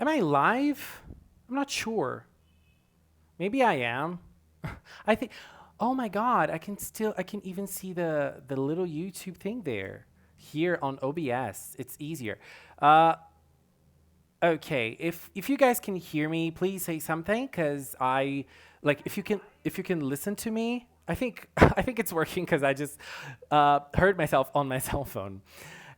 Am I live? I'm not sure. Maybe I am. I think. Oh my God! I can even see the little YouTube thing there here on OBS. It's easier. Uh, okay. If you guys can hear me, please say something, cause I like if you can listen to me. I think I think it's working because I just heard myself on my cell phone.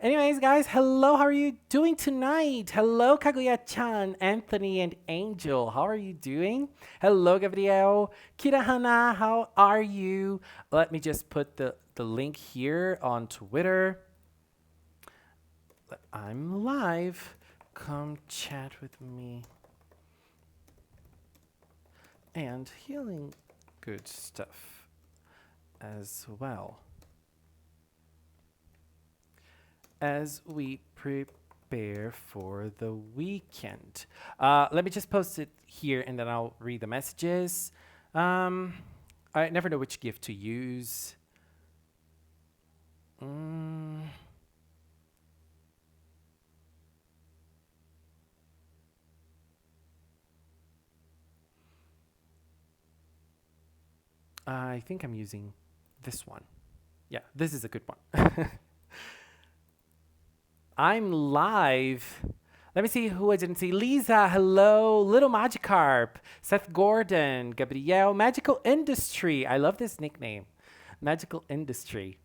Anyways, guys, hello. How are you doing tonight? Hello, Kaguya-chan, Anthony, and Angel. How are you doing? Hello, Gabriel. Kirahana, how are you? Let me just put the link here on Twitter. I'm live. Come chat with me. And healing good stuff as well. As we prepare for the weekend. Let me just post it here and then I'll read the messages. I never know which gift to use. I think I'm using this one. Yeah, this is a good one. I'm live. Let me see who I didn't see. Lisa, hello. Little Magikarp. Seth Gordon. Gabrielle. Magical Industry. I love this nickname. Magical Industry.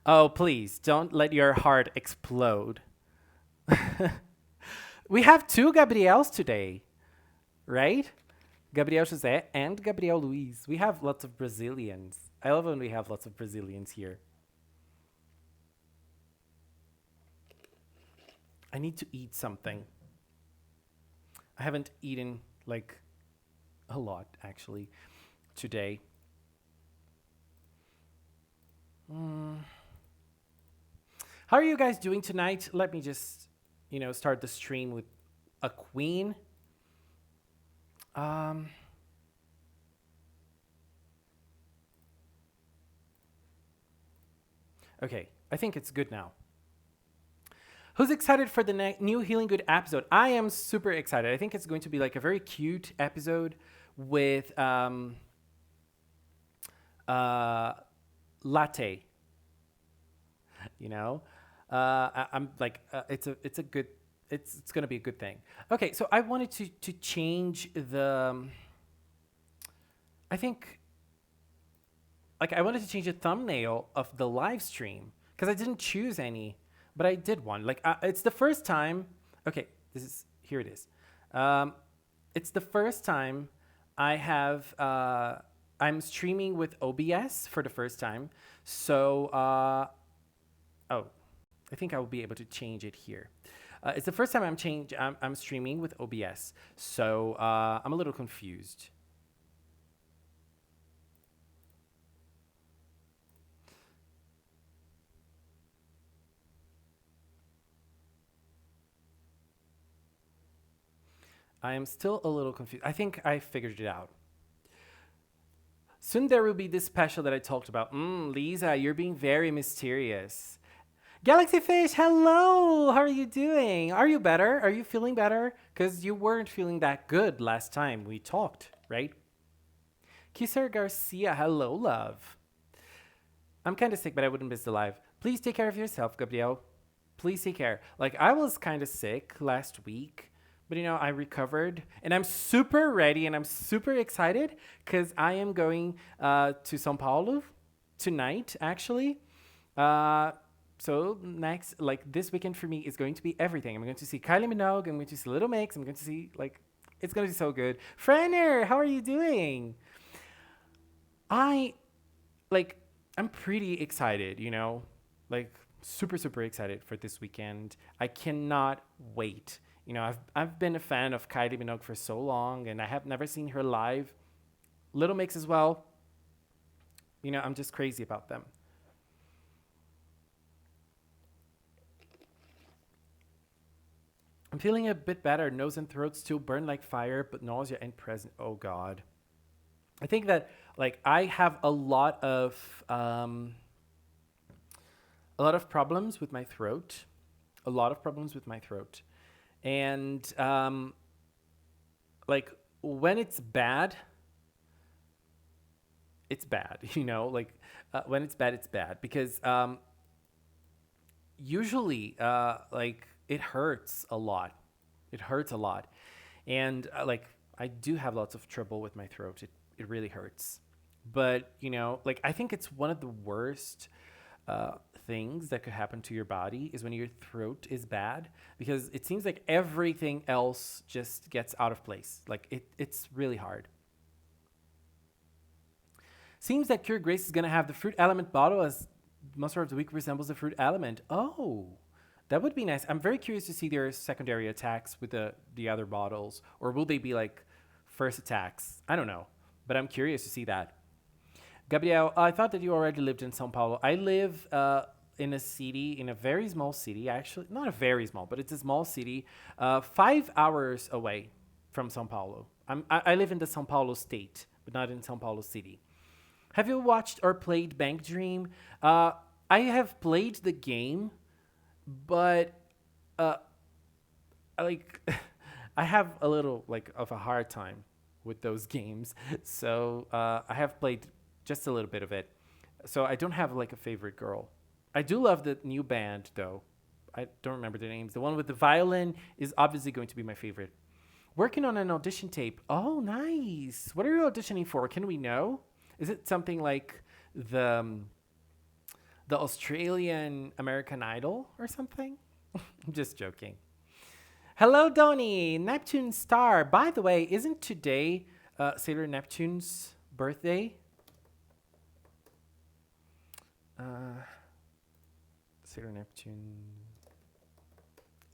Oh, please, don't let your heart explode. We have two Gabriels today, right? Gabriel José and Gabriel Luiz. We have lots of Brazilians. I love when we have lots of Brazilians here. I need to eat something. I haven't eaten like a lot actually today. How are you guys doing tonight? Let me just, start the stream with a queen. Okay, I think it's good now. Who's excited for the new Healing Good episode? I am super excited. I think it's going to be like a very cute episode with latte. I'm like it's a good it's gonna be a good thing. Okay, so I wanted to change the. I think like I wanted to change the thumbnail of the live stream because I didn't choose any, but I did one. Like it's the first time. Okay, this is here. It is. It's the first time I have. I'm streaming with OBS for the first time. So, oh, I think I will be able to change it here. It's the first time I'm streaming with OBS. So I'm a little confused. I am still a little confused. I think I figured it out. Soon there will be this special that I talked about. Lisa, you're being very mysterious. Galaxy Fish, hello! How are you doing? Are you better? Are you feeling better? Because you weren't feeling that good last time we talked, right? Kisser Garcia, hello, love. I'm kind of sick, but I wouldn't miss the live. Please take care of yourself, Gabriel. Please take care. Like, I was kind of sick last week, but I recovered and I'm super ready and I'm super excited because I am going to Sao Paulo tonight, actually. So next, like this weekend for me is going to be everything. I'm going to see Kylie Minogue. I'm going to see Little Mix. I'm going to see it's going to be so good. Frenner, how are you doing? I like I'm pretty excited. Like super super excited for this weekend. I cannot wait. I've been a fan of Kylie Minogue for so long, and I have never seen her live. Little Mix as well. I'm just crazy about them. I'm feeling a bit better. Nose and throat still burn like fire, but nausea and present. Oh God. I think that like I have a lot of problems with my throat. A lot of problems with my throat. And like when it's bad. You know, like when it's bad because usually like it hurts a lot. It hurts a lot, and like I do have lots of trouble with my throat. It really hurts, but you know, like I think it's one of the worst uh, things that could happen to your body is when your throat is bad because it seems like everything else just gets out of place. Like it's really hard. Seems that Cure Grace is gonna have the fruit element bottle as Monster of the Week resembles the fruit element. Oh, that would be nice. I'm very curious to see their secondary attacks with the other bottles, or will they be like first attacks? I don't know, but I'm curious to see that. Gabriel, I thought that you already lived in São Paulo. I live in a city, in a very small city. Actually, not a very small, but it's a small city, 5 hours away from São Paulo. I live in the São Paulo state, but not in São Paulo city. Have you watched or played Bank Dream? I have played the game, but uh, like I have a little like of a hard time with those games. So I have played just a little bit of it. So I don't have like a favorite girl. I do love the new band though. I don't remember their names. The one with the violin is obviously going to be my favorite. Working on an audition tape. Oh, nice. What are you auditioning for? Can we know? Is it something like the um, the Australian American Idol or something? I'm just joking. Hello, Donnie, Neptune star. By the way, isn't today Sailor Neptune's birthday? Uh, Sailor Neptune.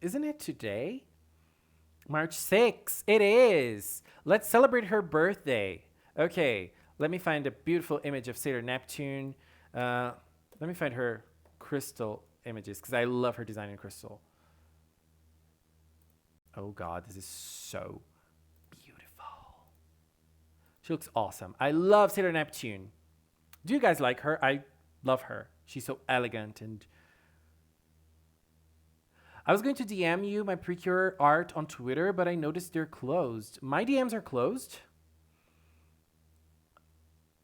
Isn't it today? March 6th. It is. Let's celebrate her birthday. Okay, let me find a beautiful image of Sailor Neptune. Uh, Let me find her crystal images because I love her design in crystal. Oh God, this is so beautiful. She looks awesome. I love Sailor Neptune. Do you guys like her? I love her. She's so elegant and I was going to DM you my Precure art on Twitter, but I noticed they're closed. My DMs are closed?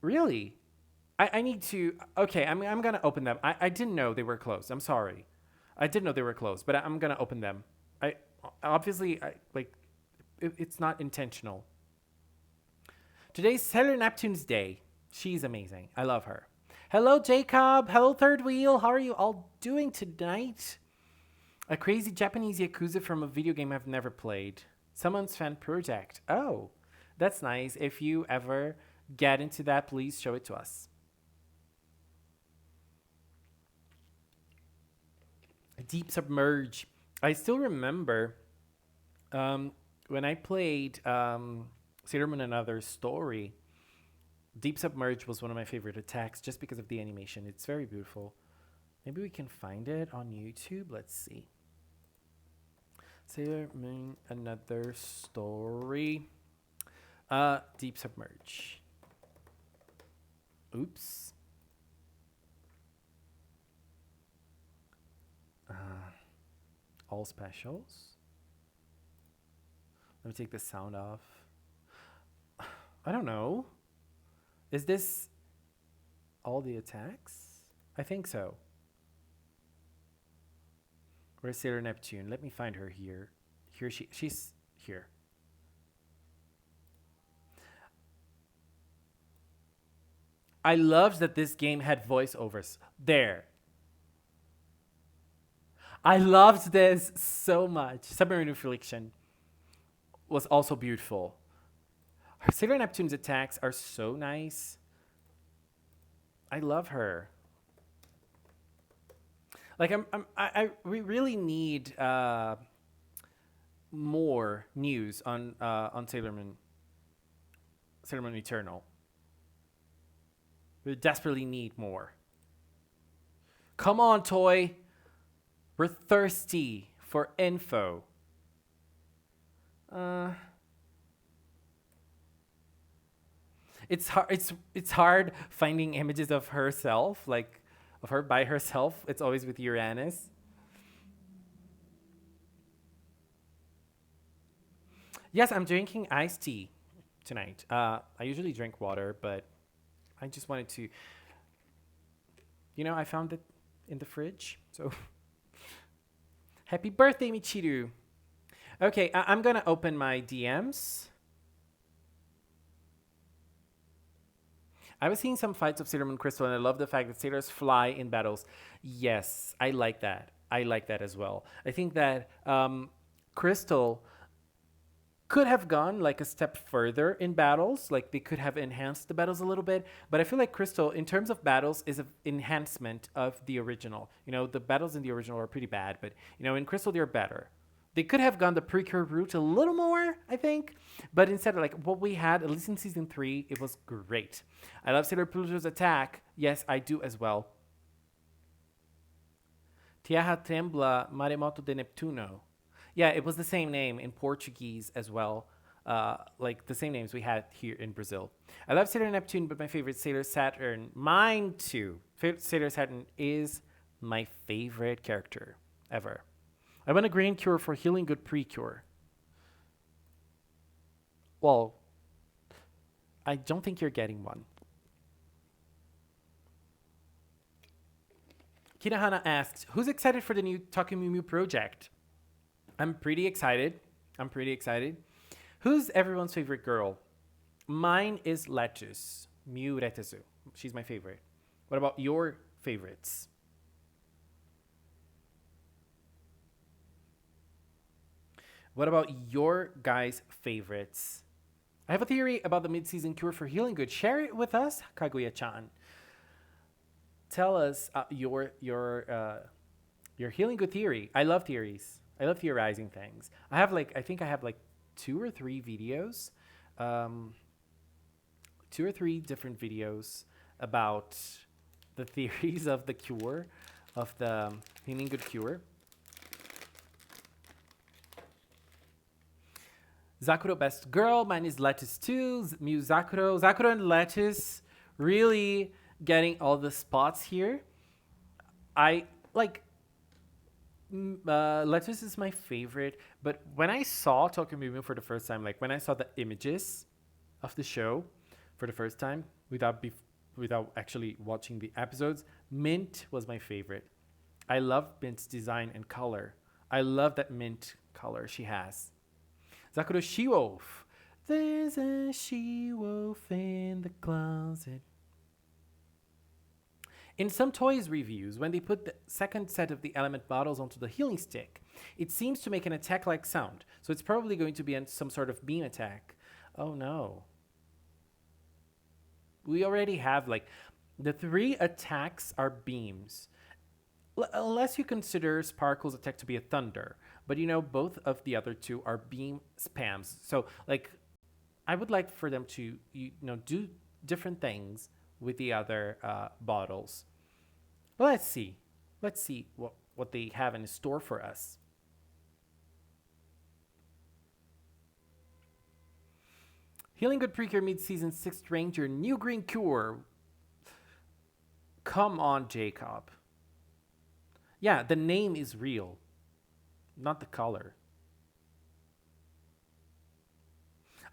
Really? I need to. Okay, I'm gonna open them. I didn't know they were closed. I'm sorry. I didn't know they were closed, but I'm gonna open them. I obviously I like it's not intentional. Today's Sailor Neptune's day. She's amazing. I love her. Hello, Jacob. Hello, Third Wheel. How are you all doing tonight? A crazy Japanese yakuza from a video game I've never played. Someone's fan project. Oh, that's nice. If you ever get into that, please show it to us. Deep Submerge. I still remember when I played Sailor Moon Another Story. Deep Submerge was one of my favorite attacks just because of the animation. It's very beautiful. Maybe we can find it on YouTube. Let's see. Sailor Moon Another Story. Deep Submerge. Oops. All specials. Let me take the sound off. I don't know. Is this all the attacks? I think so. Where's Sailor Neptune? Let me find her here. She's here. I loved that this game had voiceovers. There. I loved this so much. Submarine Reflection was also beautiful. Sailor Neptune's attacks are so nice. I love her. Like we really need more news on Sailor Moon Eternal. We desperately need more. Come on, Toy. We're thirsty for info. It's hard. It's hard finding images of herself, like of her by herself. It's always with Uranus. Yes, I'm drinking iced tea tonight. I usually drink water, but I just wanted to, I found it in the fridge. So happy birthday, Michiru. Okay, I'm gonna open my DMs. I was seeing some fights of Sailor Moon Crystal, and I love the fact that sailors fly in battles. Yes, I like that. I like that as well. I think that Crystal could have gone like a step further in battles. Like they could have enhanced the battles a little bit. But I feel like Crystal, in terms of battles, is an enhancement of the original. The battles in the original are pretty bad, but in Crystal they're better. They could have gone the Precure route a little more, I think. But instead, like what we had, at least in season 3, it was great. I love Sailor Pluto's attack. Yes, I do as well. Tierra Trembla Maremoto de Neptuno. Yeah, it was the same name in Portuguese as well. Like the same names we had here in Brazil. I love Sailor Neptune, but my favorite Sailor Saturn. Mine too. Sailor Saturn is my favorite character ever. I want a green cure for healing good Precure. Well, I don't think you're getting one. Kirahana asks, who's excited for the new Takumumu project? I'm pretty excited. Who's everyone's favorite girl? Mine is Lettuce, Miu Retezu. She's my favorite. What about your favorites? What about your guys' favorites? I have a theory about the mid-season cure for healing good. Share it with us, Kaguya-chan. Tell us your healing good theory. I love theories. I love theorizing things. I think I have like 2 or 3 videos, 2 or 3 different videos about the theories of the cure, of the healing good cure. Zakuro best girl. Mine is Lettuce too. Miu Zakuro. Zakuro and Lettuce really getting all the spots here. I like Lettuce is my favorite, but when I saw Tokyo for the first time, like when I saw the images of the show for the first time without actually watching the episodes, Mint was my favorite. I love Mint's design and color. I love that mint color she has. Zakuro She-Wolf. There's a she-wolf in the closet. In some toys reviews, when they put the second set of the element bottles onto the healing stick, it seems to make an attack-like sound. So it's probably going to be some sort of beam attack. Oh no. We already have like the 3 attacks are beams. Unless you consider Sparkle's attack to be a thunder. But both of the other 2 are beam spams. So like I would like for them to do different things with the other bottles. But let's see what they have in store for us. Healing Good Precure mid-season 6th Ranger, new green cure. Come on, Jacob. Yeah, the name is real, not the color.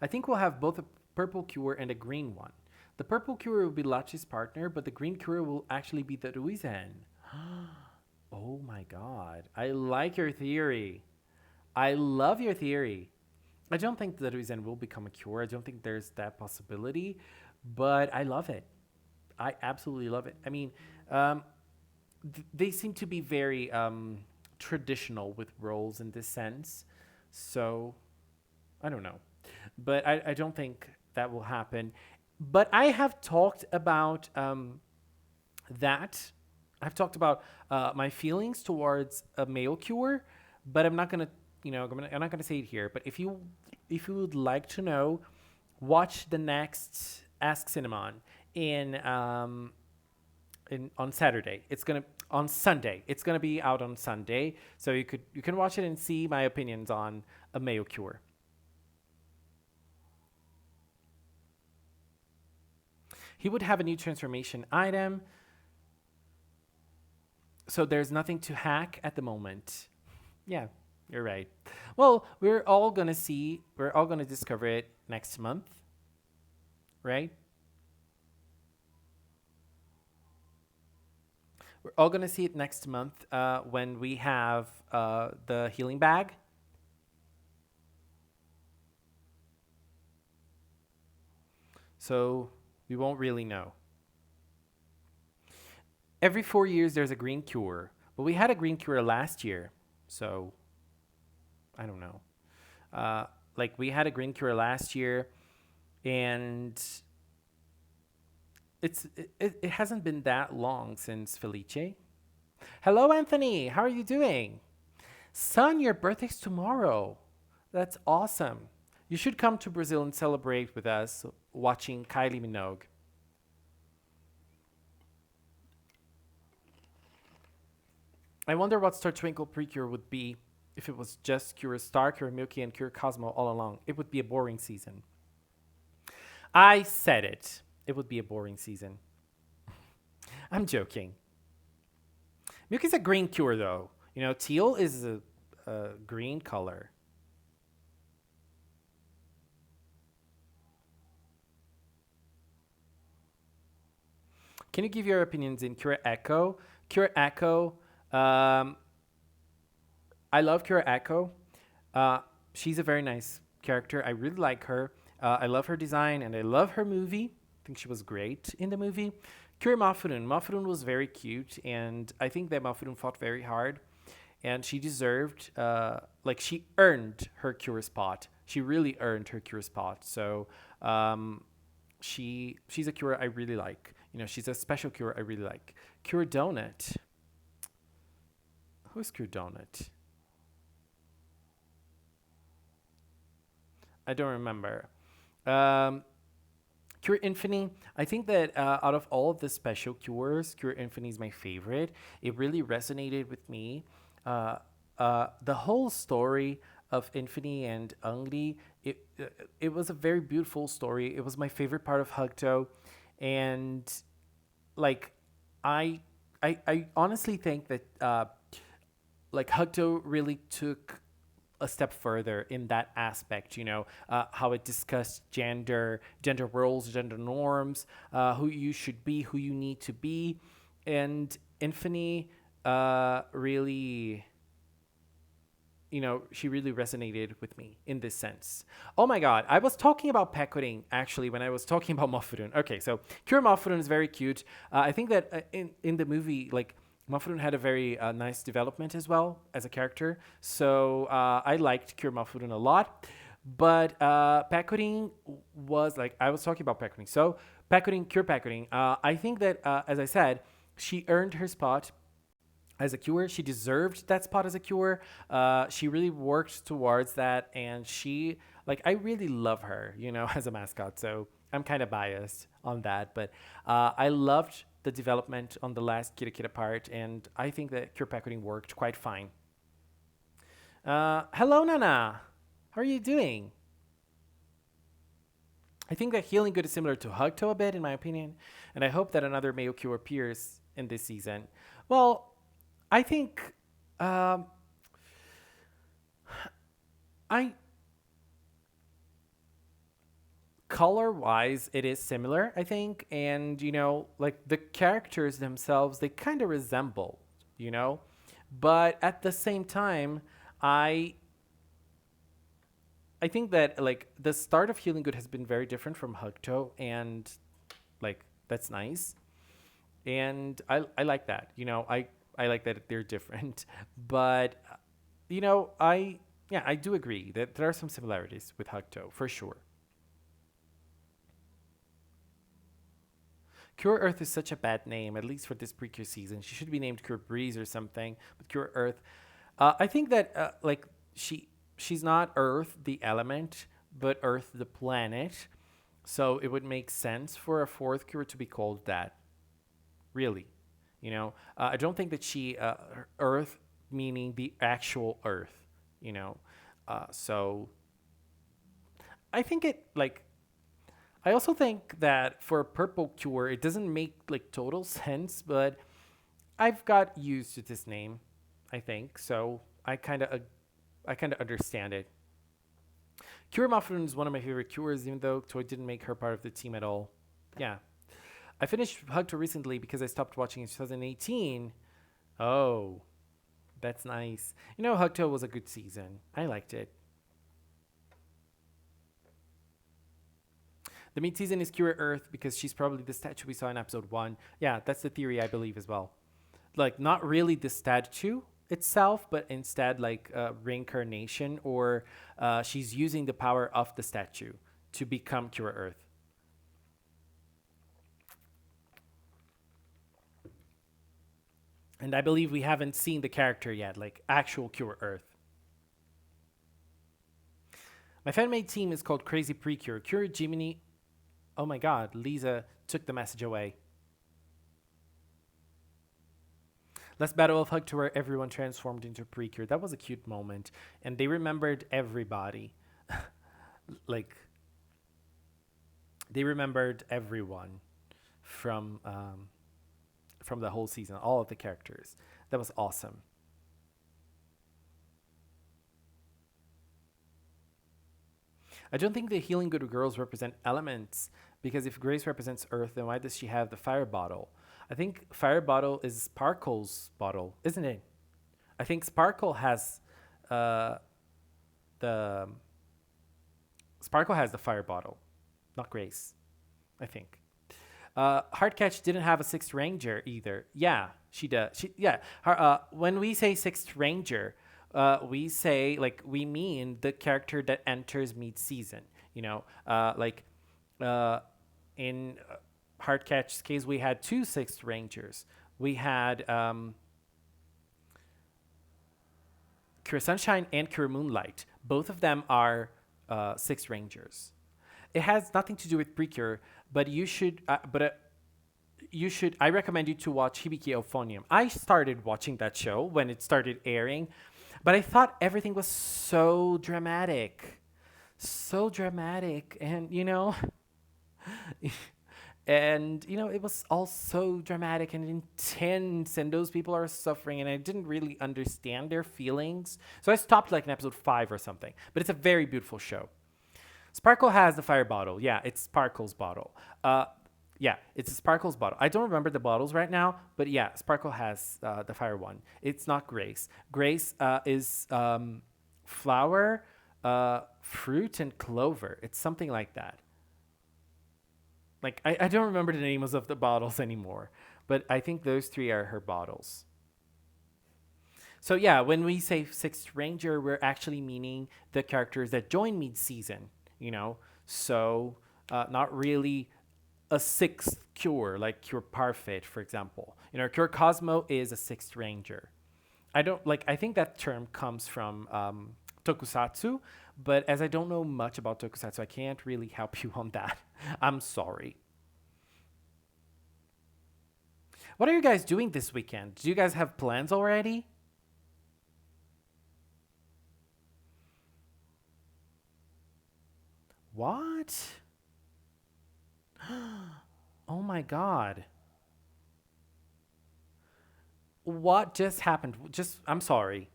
I think we'll have both a purple cure and a green one. The purple cure will be Lachi's partner, but the green cure will actually be the Ruizen. Oh my god. I like your theory. I love your theory. I don't think the Ruizen will become a cure. I don't think there's that possibility, but I love it. I absolutely love it. I mean, they seem to be very traditional with roles in this sense. So, I don't know. But I don't think that will happen. But I have talked about that. I've talked about my feelings towards a male cure, but I'm not gonna, I'm not gonna say it here. But if you would like to know, watch the next Ask Cinnamon on Saturday. On Sunday. It's gonna be out on Sunday, so you can watch it and see my opinions on a male cure. He would have a new transformation item. So there's nothing to hack at the moment. Yeah, You're right. Well, we're all gonna discover it next month, right? We're all gonna see it next month when we have the healing bag. So we won't really know. Every 4 years, there's a green cure, but we had a green cure last year, so I don't know. Uh, like we had a green cure last year, and it hasn't been that long since Felice. Hello, Anthony. How are you doing? Son, your birthday's tomorrow. That's awesome. You should come to Brazil and celebrate with us watching Kylie Minogue. I wonder what Star Twinkle Precure would be if it was just Cure Star, Cure Milky, and Cure Cosmo all along. It would be a boring season. I said it. It would be a boring season. I'm joking. Milky's a green cure, though. You know, teal is a green color. Can you give your opinions in Cure Echo? Cure Echo, um, I love Cure Echo. Uh, she's a very nice character. I really like her. I love her design and I love her movie. I think she was great in the movie. Cure Mafurun. Mafurun was very cute, and I think that Mafurun fought very hard, and she deserved, like, she earned her cure spot. She really earned her cure spot. So, she's a cure I really like. You know, she's a special cure I really like. Cure Donut. Who's Cure Donut? I don't remember. Um, Cure Infinity. I think that out of all of the special cures, Cure Infinity is my favorite. It really resonated with me. Uh, the whole story of Infinity and Angri, it was a very beautiful story. It was my favorite part of Hugtto, and like I I honestly think that like Hugtto really took a step further in that aspect. You know, how it discussed gender roles, gender norms, who you should be, who you need to be, and Infinity really, you know, she really resonated with me in this sense. Oh my god, I was talking about Pecoding actually when I was talking about Mofurun. Okay, so Kira Mofurun is very cute. I think that in the movie, like, Mofurun had a very nice development as well as a character. So I liked Kira Mofurun a lot. But Pecoding was like, I was talking about Pecoding. So Pecoding, Cure Pecoding, I think that, as I said, she earned her spot as a cure. She deserved that spot as a cure. She really worked towards that, and she, like, I really love her, you know, as a mascot. So I'm kind of biased on that, but I loved the development on the last Kira Kira part, and I think that cure packaging worked quite fine. Hello, Nana. How are you doing? I think that Healing Good is similar to Hugto a bit, in my opinion, and I hope that another male cure appears in this season. Well, I think um, I color wise it is similar, I think, and you know, like the characters themselves, they kind of resemble, you know, but at the same time, I I think that like the start of Healing Good has been very different from Hugto, and like that's nice, and I like that. You know, I like that they're different, but you know, I yeah, I do agree that there are some similarities with Hugto for sure. Cure Earth is such a bad name, at least for this Precure season. She should be named Cure Breeze or something, but Cure Earth. I think that like she's not Earth the element, but Earth the planet. So it would make sense for a fourth cure to be called that. Really, you know. I don't think that she Earth meaning the actual Earth. You know, so I think it like I also think that for a purple cure, it doesn't make like total sense, but I've got used to this name, I think. So I kind of I kind of understand it. Cure Muffin is one of my favorite cures, even though Toy didn't make her part of the team at all. Yeah. I finished Hugtto recently because I stopped watching in 2018. Oh, that's nice. You know, Hugtto was a good season. I liked it. The Midseason is Cure Earth because she's probably the statue we saw in episode 1. Yeah, that's the theory I believe as well. Like, not really the statue itself, but instead like reincarnation, or she's using the power of the statue to become Cure Earth. And I believe we haven't seen the character yet, like actual Cure Earth. My fanmade team is called Crazy Precure. Cure Jiminy. Oh my god, Lisa took the message away. Last Battle of Hugtto where everyone transformed into Precure. That was a cute moment. And they remembered everybody. Like, they remembered everyone from the whole season, all of the characters. That was awesome. I don't think the healing good girls represent elements, because if Grace represents Earth, then why does she have the fire bottle? I think fire bottle is Sparkle's bottle, isn't it? I think Sparkle has the fire bottle, not Grace. I think. Heartcatch didn't have a sixth ranger either. Yeah, she does. When we say sixth ranger, we say like we mean the character that enters mid-season. You know, in Heartcatch's case, we had two sixth rangers. We had Cure Sunshine and Cure Moonlight. Both of them are sixth rangers. It has nothing to do with Precure, but you should. I recommend you to watch Hibiki Euphonium. I started watching that show when it started airing, but I thought everything was so dramatic, and it was all so dramatic and intense, and those people are suffering, and I didn't really understand their feelings, so I stopped like in episode 5 or something. But it's a very beautiful show. Sparkle has the fire bottle. Yeah, it's Sparkle's bottle. Yeah, it's Sparkle's bottle. I don't remember the bottles right now, but yeah, Sparkle has the fire one. It's not Grace. Grace is flower, fruit, and clover. It's something like that. Like, I don't remember the names of the bottles anymore, but I think those three are her bottles. So yeah, when we say sixth ranger, we're actually meaning the characters that join mid-season. So not really a sixth cure like Cure Parfait, for example. Cure Cosmo is a sixth ranger. I think that term comes from tokusatsu, but as I don't know much about tokusatsu, I can't really help you on that. I'm sorry. What are you guys doing this weekend? Do you guys have plans already? What? Oh my god. What just happened? I'm sorry.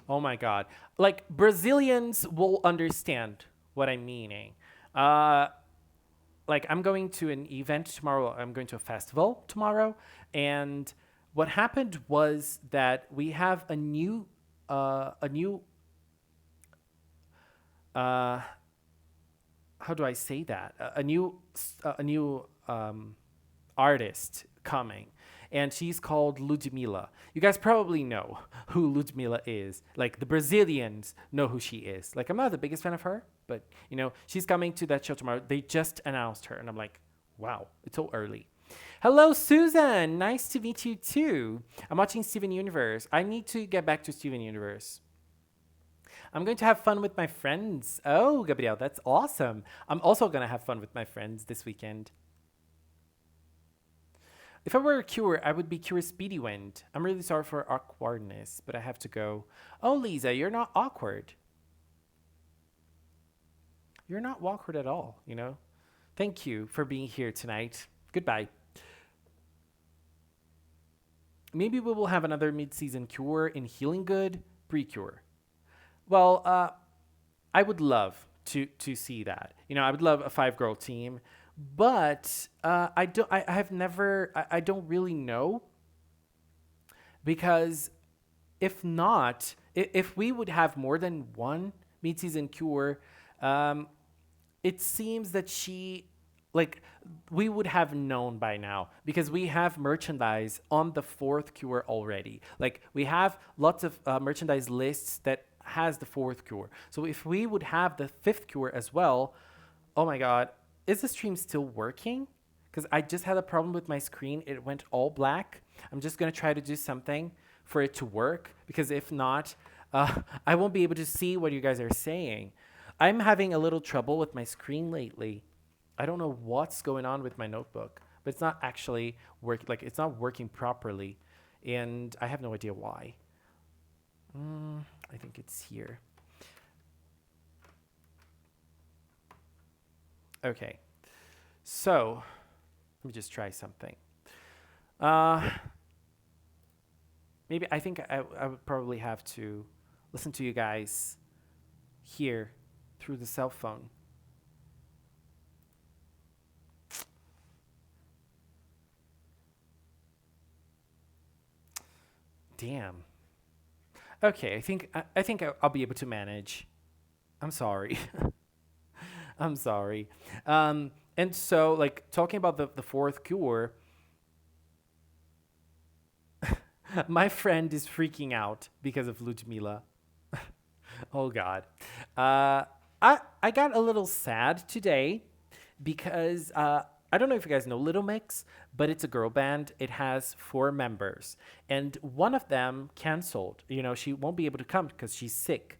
Oh my god. Like, Brazilians will understand what I'm meaning. Uh, like, I'm going to an event tomorrow. I'm going to a festival tomorrow, and what happened was that we have a new uh, how do I say that? A new artist coming, and she's called Ludmilla. You guys probably know who Ludmilla is. Like, the Brazilians know who she is. Like, I'm not the biggest fan of her, but she's coming to that show tomorrow. They just announced her, and I'm like, wow, it's so early. Hello, Susan. Nice to meet you too. I'm watching Steven Universe. I need to get back to Steven Universe. I'm going to have fun with my friends. Oh, Gabriel, that's awesome. I'm also going to have fun with my friends this weekend. If I were a Cure, I would be Cure Speedy Wind. I'm really sorry for awkwardness, but I have to go. Oh, Lisa, you're not awkward. You're not awkward at all, Thank you for being here tonight. Goodbye. Maybe we will have another mid-season cure in Healing Good Precure. Well, I would love to see that. You know, I would love a 5-girl team, but I don't. I have never. I don't really know because if not, if we would have more than one mid-season cure, um, it seems that like we would have known by now because we have merchandise on the fourth cure already. Like we have lots of merchandise lists that has the fourth cure. So if we would have the fifth cure as well, oh my god, is the stream still working? Because I just had a problem with my screen. It went all black. I'm just gonna try to do something for it to work because if not, I won't be able to see what you guys are saying. I'm having a little trouble with my screen lately. I don't know what's going on with my notebook, but it's not actually working. Like it's not working properly, and I have no idea why. I think it's here. Okay, so let me just try something. Uh, maybe I think I would probably have to listen to you guys here through the cell phone. Damn. Okay, I think I'll be able to manage. I'm sorry. I'm sorry. And so like talking about the fourth cure, my friend is freaking out because of Ludmila. Oh God. I got a little sad today because I don't know if you guys know Little Mix, but it's a girl band. It has 4 members, and one of them canceled. You know, she won't be able to come because she's sick.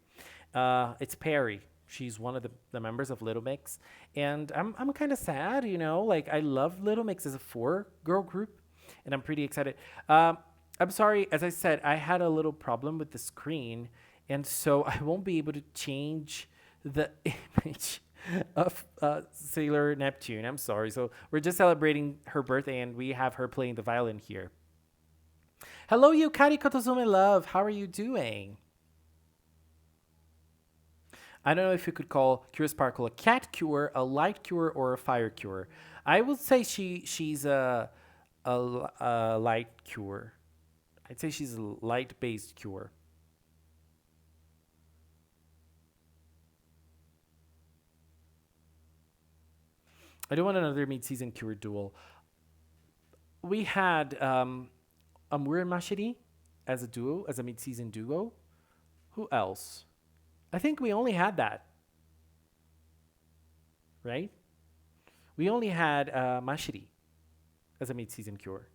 It's Perry. She's one of the members of Little Mix, and I'm kind of sad. You know, like I love Little Mix as a 4-girl group, and I'm pretty excited. I'm sorry, as I said, I had a little problem with the screen, and so I won't be able to change the image of Sailor Neptune. I'm sorry. So we're just celebrating her birthday, and we have her playing the violin here. Hello, Yukari Kotozume Love. How are you doing? I don't know if you could call Cure Sparkle a cat cure, a light cure, or a fire cure. I would say she's a light cure. I'd say she's a light based cure. I don't want another mid-season cure duel. We had Amur and Mashiri as a duo, as a mid-season duo. Who else? I think we only had that, right? We only had Mashiri as a mid-season cure.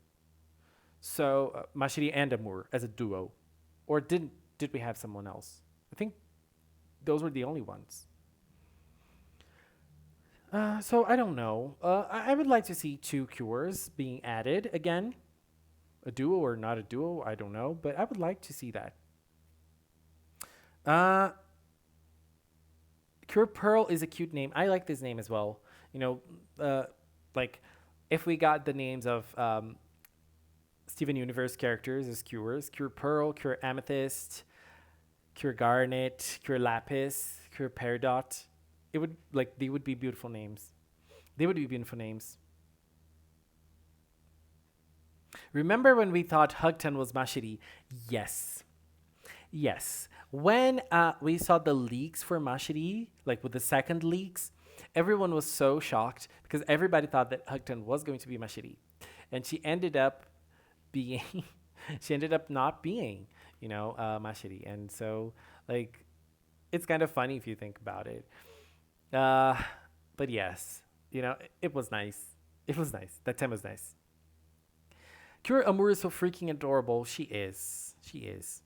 So Mashiri and Amur as a duo, or did we have someone else? I think those were the only ones. So I don't know. I would like to see 2 cures being added again. A duo or not a duo, I don't know, but I would like to see that. Uh, Cure Pearl is a cute name. I like this name as well. You know, like if we got the names of Steven Universe characters as cures, Cure Pearl, Cure Amethyst, Cure Garnet, Cure Lapis, Cure Peridot, it would like they would be beautiful names. They would be beautiful names. Remember when we thought Hugtto was Mashiri? Yes. Yes. When we saw the leaks for Mashiri, like with the second leaks, everyone was so shocked because everybody thought that Hugtto was going to be Mashiri. And she ended up being, she ended up not being, Mashiri. And so, like, it's kind of funny if you think about it. Uh, but yes, it was nice. It was nice. That time was nice. Cure Amur is so freaking adorable. She is. She is.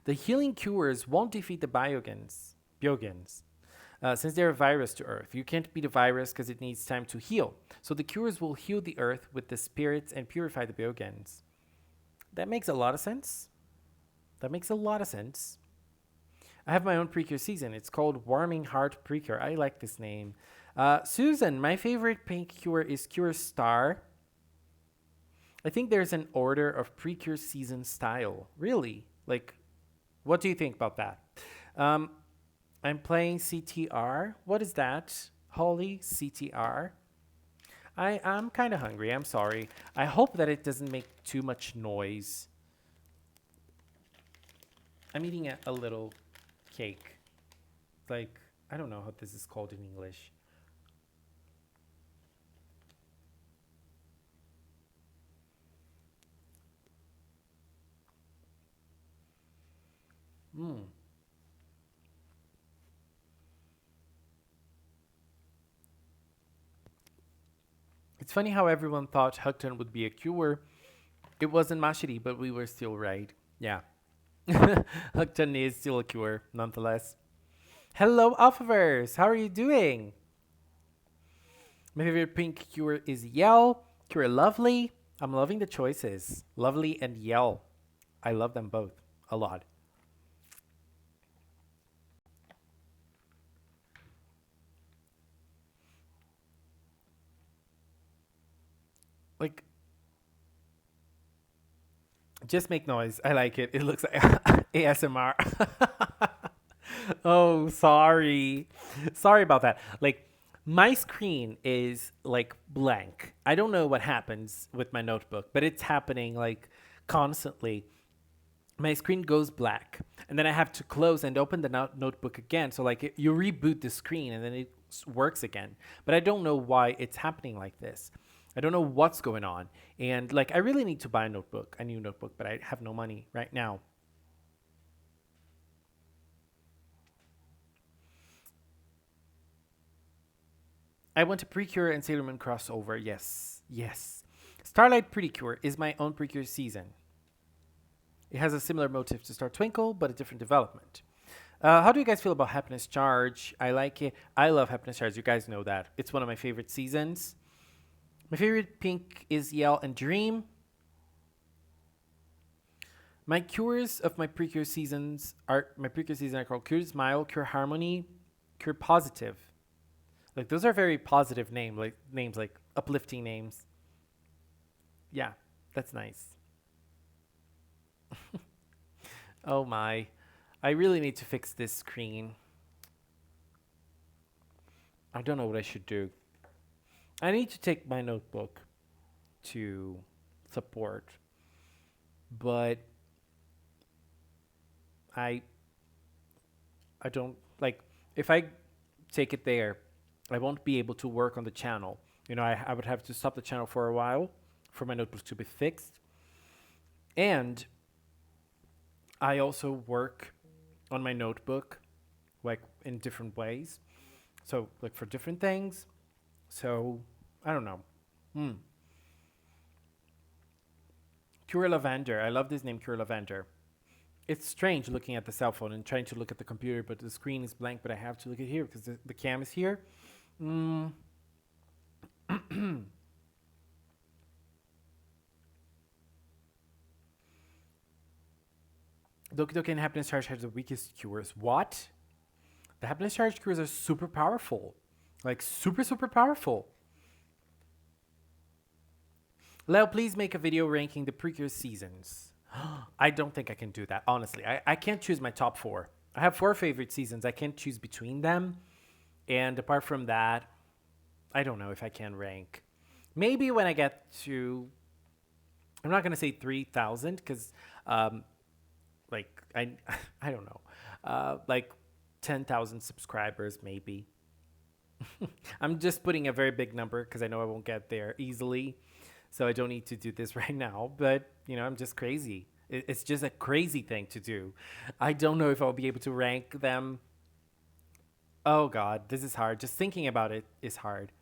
The healing cures won't defeat the Byogens, since they're a virus to Earth. You can't beat a virus because it needs time to heal. So the cures will heal the Earth with the spirits and purify the Byogens. That makes a lot of sense. That makes a lot of sense. I have my own Precure season. It's called Warming Heart Precure. I like this name. Susan, my favorite pink cure is Cure Star. I think there's an order of Precure season style. Really? Like, what do you think about that? Um, I'm playing CTR. What is that? Holly CTR. I'm kind of hungry. I'm sorry. I hope that it doesn't make too much noise. I'm eating a little cake. Like, I don't know how this is called in English. Mm. It's funny how everyone thought Hugtto would be a cure. It wasn't Mashiri, but we were still right. Yeah. Hugtto is still a cure, nonetheless. Hello, Alphaverse. How are you doing? My favorite pink cure is Yell. Cure Lovely. I'm loving the choices. Lovely and Yell. I love them both a lot. Like, just make noise. I like it. It looks like ASMR. Oh, sorry. Sorry about that. Like, my screen is like blank. I don't know what happens with my notebook, but it's happening like constantly. My screen goes black, and then I have to close and open the notebook again. So, like, you reboot the screen and then it works again. But I don't know why it's happening like this. I don't know what's going on. And, like, I really need to buy a new notebook, but I have no money right now. I want a Precure and Sailor Moon crossover. Yes. Yes. Starlight Precure is my own Precure season. It has a similar motif to Star Twinkle, but a different development. How do you guys feel about Happiness Charge? I like it. I love Happiness Charge. You guys know that. It's one of my favorite seasons. My favorite pink is Yell and Dream. My cures of my Precure seasons are called Cure Smile, Cure Harmony, Cure Positive. Like those are very positive names, like uplifting names. Yeah, that's nice. Oh my. I really need to fix this screen. I don't know what I should do. I need to take my notebook to support, but I I don't like if I take it there, I won't be able to work on the channel. I would have to stop the channel for a while for my notebook to be fixed. And I also work on my notebook like in different ways. So like for different things. So I don't know. Hmm. Cure Lavender. I love this name, Cure Lavender. It's strange looking at the cell phone and trying to look at the computer, but the screen is blank, but I have to look at here because the cam is here. Mm. Doki Doki and Happiness Charge have the weakest cures. What? The Happiness Charge cures are super powerful. Like, super, super powerful. Leo, please make a video ranking the Precure seasons. I don't think I can do that, honestly. I can't choose my top four. I have four favorite seasons. I can't choose between them. And apart from that, I don't know if I can rank. Maybe when I get to, I'm not going to say 3,000 because, like, I don't know. Like 10,000 subscribers, maybe. I'm just putting a very big number because I know I won't get there easily. So I don't need to do this right now. But, I'm just crazy. It's just a crazy thing to do. I don't know if I'll be able to rank them. Oh, God, this is hard. Just thinking about it is hard.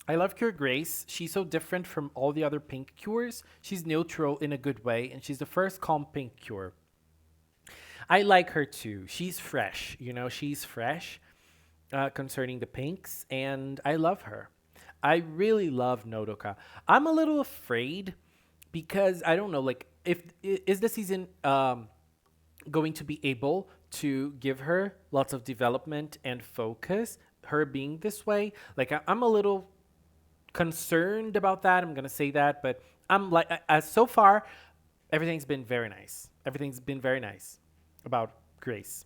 I love Cure Grace. She's so different from all the other pink cures. She's neutral in a good way, and she's the first calm pink cure. I like her too. She's fresh, she's fresh concerning the pinks, and I love her. I really love Nodoka. I'm a little afraid because I don't know, like if is the season going to be able to give her lots of development and focus, her being this way. Like I'm a little concerned about that. I'm gonna say that, but I'm like, as so far, everything's been very nice. Everything's been very nice about Grace.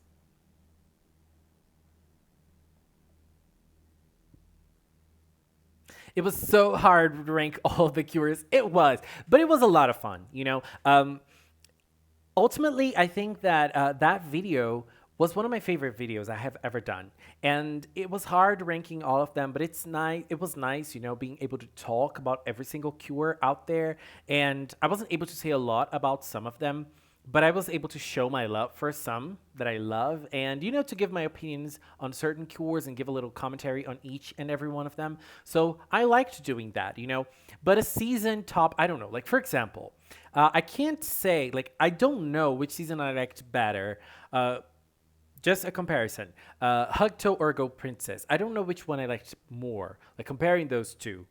It was so hard to rank all the cures. It was, but it was a lot of fun. Ultimately, I think that that video was one of my favorite videos I have ever done, and it was hard ranking all of them, but it's nice. It was nice, being able to talk about every single cure out there, and I wasn't able to say a lot about some of them, but I was able to show my love for some that I love, and to give my opinions on certain cures and give a little commentary on each and every one of them. So I liked doing that. But a season top, I don't know. Like for example, I can't say, like, I don't know which season I liked better. Just a comparison. Hugtto or Go Princess. I don't know which one I liked more. Like comparing those two.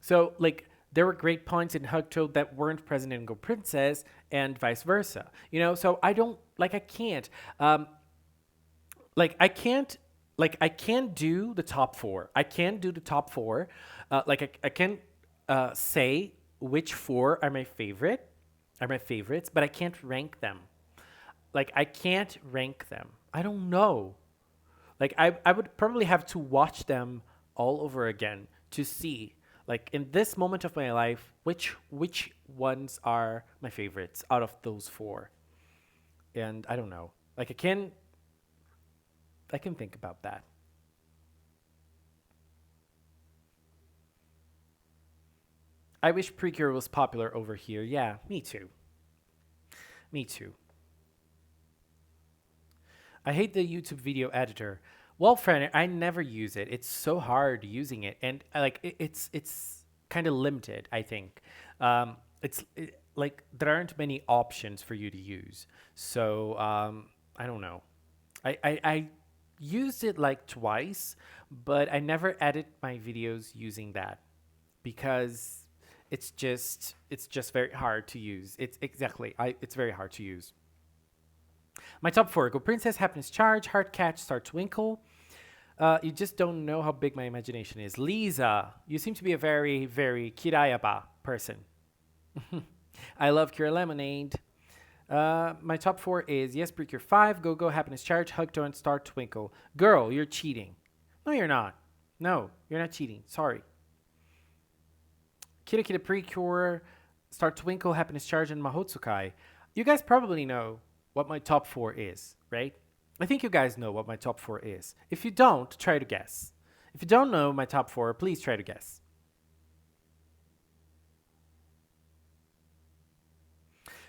So like there were great points in Hugtto that weren't present in Go Princess, and vice versa. So I don't like I can't like I can't I can do the top four. I can do the top four. I can say which four are my favorites, but I can't rank them. Like I can't rank them. I don't know. Like I would probably have to watch them all over again to see, like in this moment of my life, which ones are my favorites out of those four. And I don't know. Like I can think about that. I wish Precure was popular over here. Yeah, me too. Me too. I hate the YouTube video editor. Well, friend, I never use it. It's so hard using it, and it's kind of limited. I think like there aren't many options for you to use. So I don't know. I used it like twice, but I never edit my videos using that because it's just very hard to use. It's exactly I it's very hard to use. My top four: Go Princess, Happiness Charge, Heart Catch, Star Twinkle. You just don't know how big my imagination is. Lisa, you seem to be a very, very kirayaba person. I love Cure Lemonade. My top four is Yes, Precure 5, Go Go, Happiness Charge, Hugto, and Star Twinkle. Girl, you're cheating. No, you're not. No, you're not cheating. Sorry. Kira Kira Precure, Star Twinkle, Happiness Charge, and Mahotsukai. You guys probably know what my top four is, right? I think you guys know what my top four is. If you don't, try to guess. If you don't know my top four, please try to guess.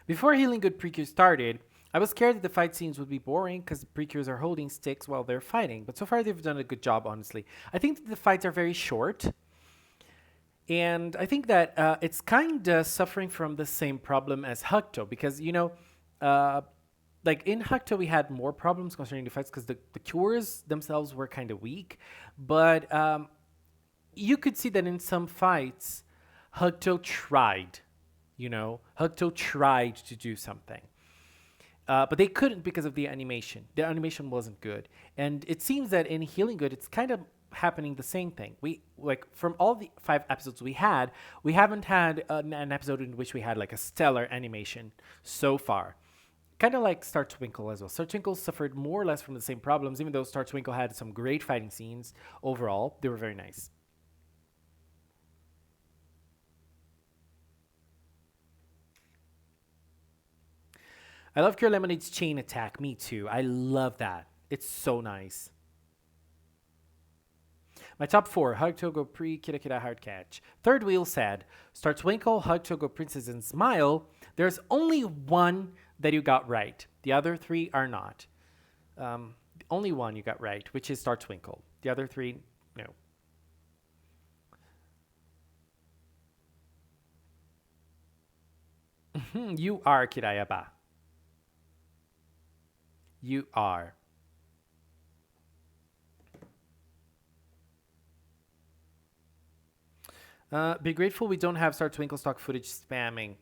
Before Healing Good Precure started, I was scared that the fight scenes would be boring because the Precures are holding sticks while they're fighting, but so far they've done a good job, honestly. I think that the fights are very short, and I think that it's kind of suffering from the same problem as Hugto because, uh, like in Hugto, we had more problems concerning the fights because the cures themselves were kind of weak, but you could see that in some fights, Hugto tried. Hugto tried to do something. But they couldn't because of the animation. The animation wasn't good. And it seems that in Healing Good, it's kind of happening the same thing. We like from all the 5 episodes we haven't had an episode in which we had like a stellar animation so far. Kind of like Star Twinkle as well. Star Twinkle suffered more or less from the same problems, even though Star Twinkle had some great fighting scenes overall. They were very nice. I love Cure Lemonade's chain attack. Me too. I love that. It's so nice. My top four: Hug Togo Pre, Kira Kira Hard Catch. Third wheel said, Star Twinkle, Hug Togo Princess, and Smile. There's only one that you got right. The other three are not. The only one you got right, which is Star Twinkle. The other three, no. You are Kirayaba. You are. Be grateful we don't have Star Twinkle stock footage spamming.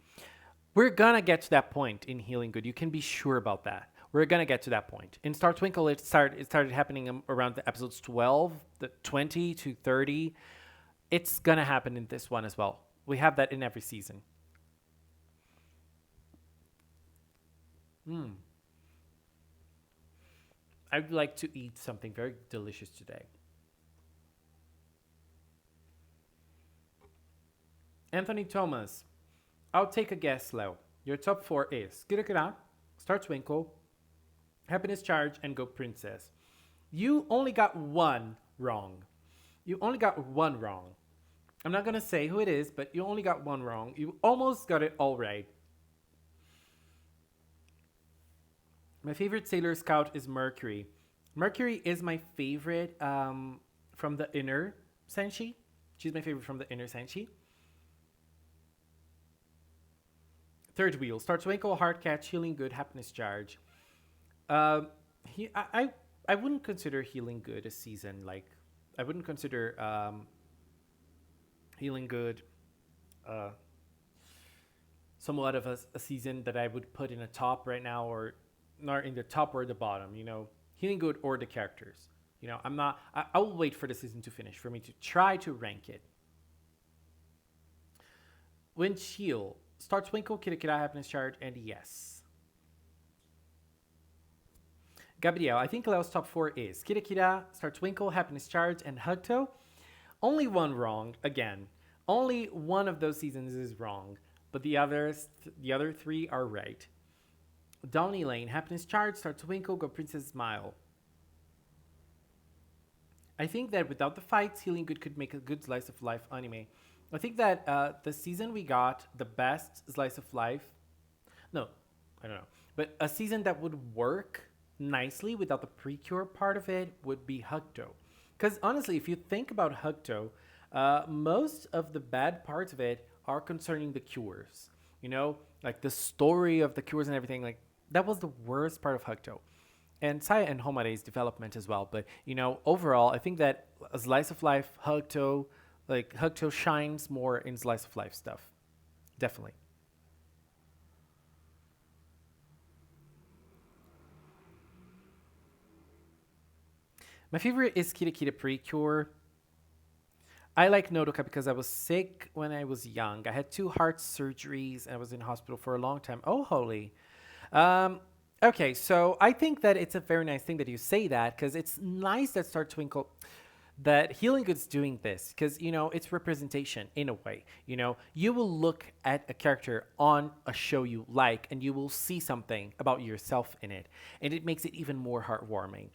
We're gonna get to that point in Healing Good. You can be sure about that. We're gonna get to that point. In Star Twinkle, it started happening around the episodes 12, the 20 to 30. It's gonna happen in this one as well. We have that in every season. I'd like to eat something very delicious today. Anthony Thomas, I'll take a guess, Leo. Your top four is Kira Kira, Star Twinkle, Happiness Charge, and Go Princess. You only got one wrong. You only got one wrong. I'm not gonna say who it is, but you only got one wrong. You almost got it all right. My favorite Sailor Scout is Mercury. Mercury is my favorite from the inner Senshi. She's my favorite from the inner Senshi. Third wheel, Star Twinkle, Heart Catch, Healing Good, Happiness Charge. Um, I wouldn't consider Healing Good a season. Like, I wouldn't consider Healing Good uh, somewhat of a season that I would put in a top right now, or not in the top or the bottom. Healing Good or the characters. I'm not. I will wait for the season to finish for me to try to rank it. Windshield, Star Twinkle, Kira Kira, Happiness Charge, and yes. Gabriel, I think Leo's top four is Kira Kira, Star Twinkle, Happiness Charge, and Hugtto. Only one wrong, again. Only one of those seasons is wrong, but the other three are right. Donny Lane, Happiness Charge, Star Twinkle, Go Princess Smile. I think that without the fights, Healing Good could make a good slice of life anime. I think that the season we got the best slice of life. No, I don't know. But a season that would work nicely without the Precure part of it would be Hugtto. Because honestly, if you think about Hugtto, most of the bad parts of it are concerning the cures. Like the story of the cures and everything. Like that was the worst part of Hugtto. And Saya and Homare's development as well. But overall, I think that a slice of life Hugtto shines more in slice of life stuff. Definitely. My favorite is Kira Kira Precure. I like Nodoka because I was sick when I was young. I had two heart surgeries and I was in hospital for a long time. Oh, holy. Um, okay, so I think that it's a very nice thing that you say that because it's nice that Star Twinkle, that Healing Good's doing this because, it's representation in a way. You will look at a character on a show you like and you will see something about yourself in it. And it makes it even more heartwarming.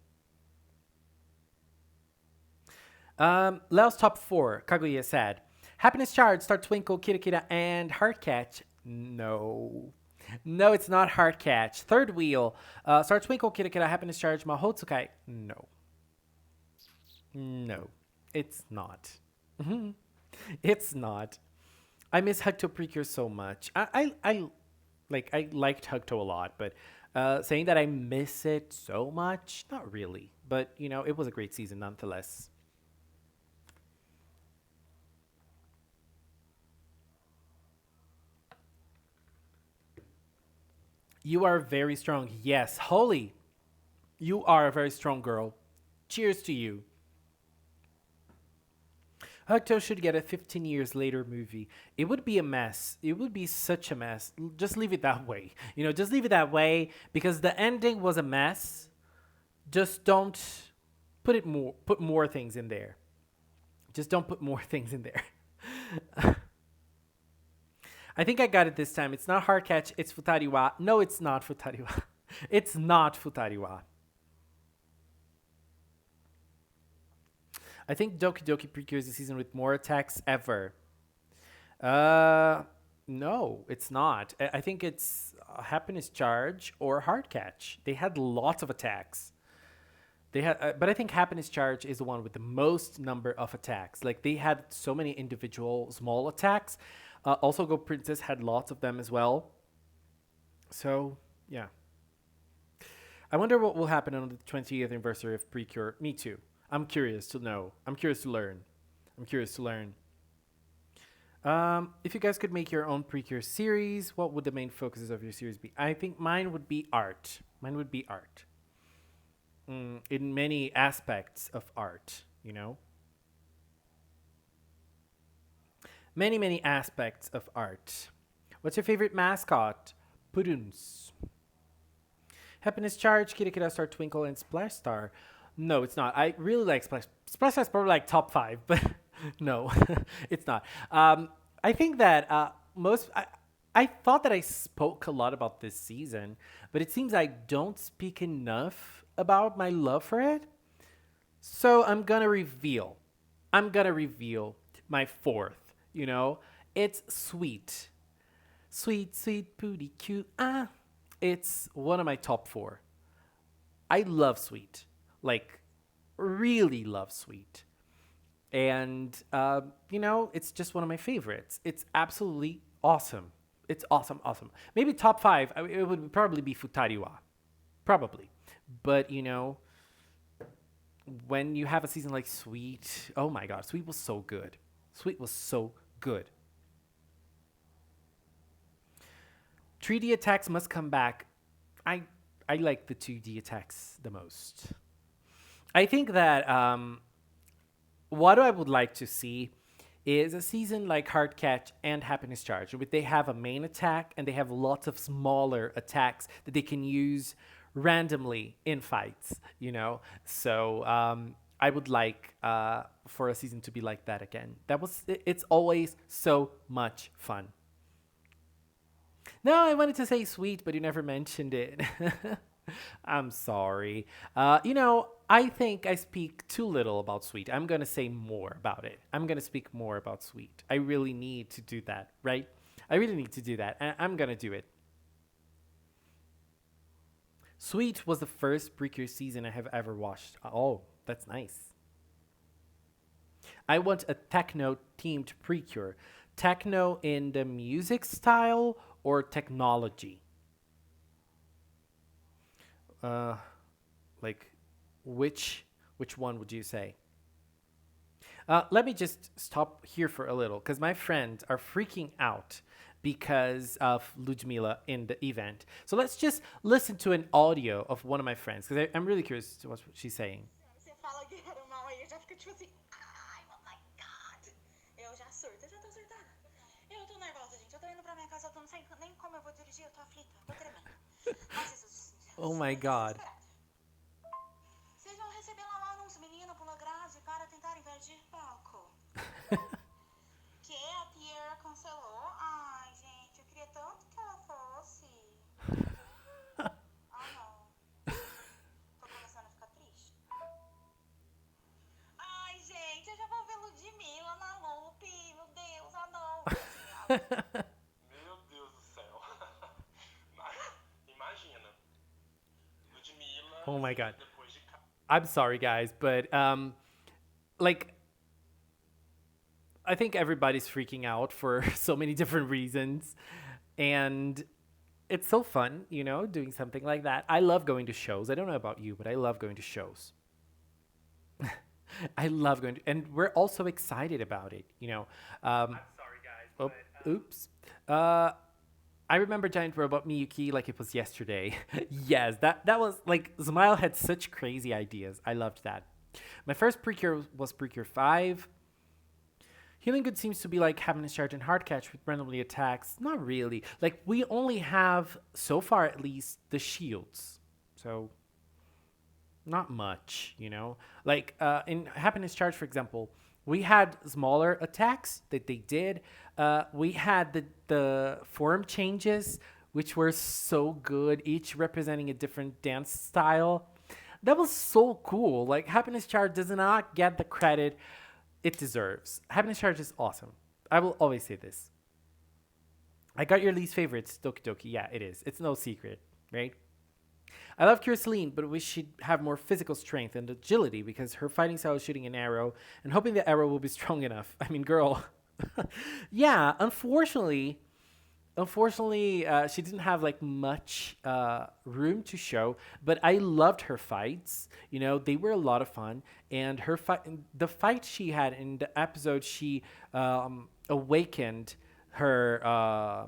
Leo's top four, Kaguya said. Happiness Charge, Star Twinkle, Kira Kira, and Heart Catch. No. No, it's not Heart Catch. Third wheel, Star Twinkle, Kira Kira, Happiness Charge, Mahotsukai. No. No. It's not. It's not. I miss Hugtto Precure so much. I liked Hugtto a lot, but saying that I miss it so much, not really. But it was a great season nonetheless. You are very strong. Yes, Holy, you are a very strong girl. Cheers to you. Hugtto should get a 15 years later movie. It would be a mess. It would be such a mess. Just leave it that way. Just leave it that way because the ending was a mess. Just don't put more things in there. Just don't put more things in there. I think I got it this time. It's not hard catch, it's Futariwa. No, it's not Futariwa. It's not Futariwa. I think Doki Doki Precure is the season with more attacks ever. Uh, no, it's not. I think it's Happiness Charge or Hard Catch. They had lots of attacks. But I think Happiness Charge is the one with the most number of attacks. Like they had so many individual small attacks. Also, Go Princess had lots of them as well. So yeah, I wonder what will happen on the 20th anniversary of Precure. Me too. I'm curious to know. I'm curious to learn. I'm curious to learn. If you guys could make your own Precure series, what would the main focuses of your series be? I think mine would be art. Mine would be art. In many aspects of art, you know? Many, many aspects of art. What's your favorite mascot? Puduns. Happiness Charge, Kira Kira Star Twinkle, and Splash Star. No, it's not. I really like Splash. Splash Star is probably like top five, but no, it's not. I think that I thought that I spoke a lot about this season, but it seems I don't speak enough about my love for it. So I'm gonna reveal. I'm gonna reveal my fourth. You know, it's sweet, sweet, sweet, booty, cute. It's one of my top four. I love sweet, like really love sweet, and you know, it's just one of my favorites. It's absolutely awesome. It's awesome, awesome. Maybe top five. It would probably be Futariwa, probably, but you know, when you have a season like Sweet, oh my god, Sweet was so good. Sweet was so good. 3D attacks must come back. I I like the 2D attacks the most. I think that what I would like to see is a season like Hard Catch and Happiness Charge, where they have a main attack and they have lots of smaller attacks that they can use randomly in fights, you know? So I would like for a season to be like that again. It's always so much fun. No, I wanted to say sweet, but you never mentioned it. I'm sorry. You know, I think I speak too little about sweet. I'm going to say more about it. I'm going to speak more about sweet. I really need to do that, right? I really need to do that. And I'm going to do it. Sweet was the first Precure season I have ever watched. Oh, that's nice. I want a techno themed Precure. Techno in the music style or technology? Like which one would you say? Let me just stop here for a little because my friends are freaking out because of Ludmila in the event. So let's just listen to an audio of one of my friends because I'm really curious to what she's saying. Você fala guerreiro mal aí, eu já fico tipo assim, ai, oh my god. Eu já surto, eu já tô surtada. Eu tô nervosa, gente. Eu tô indo pra minha casa, eu tô não sei nem como eu vou dirigir, eu tô aflita, eu tô tremendo. Nossa, isso. Oh my god. Vocês vão receber lá um anúncio, menina pula grade para tentar invadir palco. Que a Pierre cancelou? Ai, gente, eu queria tanto que ela fosse. Ah, não. Tô começando a ficar triste. Ai, gente, eu já vou ver Ludmilla na loop. Meu Deus, ah não. Meu Deus do céu. Imagina. Ludmilla. Oh my god. Depois de I'm sorry, guys, but like, I think everybody's freaking out for so many different reasons, and it's so fun, you know, doing something like that. I love going to shows. I don't know about you, but I love going to shows. I love going to, and we're also excited about it, you know. I'm sorry, guys. Oh, But, oops. I remember Giant Robot Miyuki like it was yesterday. Yes, that was like Smile had such crazy ideas. I loved that. My first Precure was Precure 5. Healing Good seems to be like having a charge and hard catch with randomly attacks. Not really. Like we only have so far at least the shields. So not much, you know. Like in Happiness Charge, for example, we had smaller attacks that they did. We had the form changes, which were so good, each representing a different dance style. That was so cool. Like Happiness Charge does not get the credit it deserves. Happiness Charge is awesome. I will always say this. I got your least favorites, Doki Doki. Yeah, it is. It's no secret, right? I love Celine, but we should have more physical strength and agility because her fighting style is shooting an arrow and hoping the arrow will be strong enough. I mean, girl. Yeah, unfortunately, unfortunately, she didn't have like much room to show, but I loved her fights. You know, they were a lot of fun, and her fight, the fight she had in the episode, she awakened her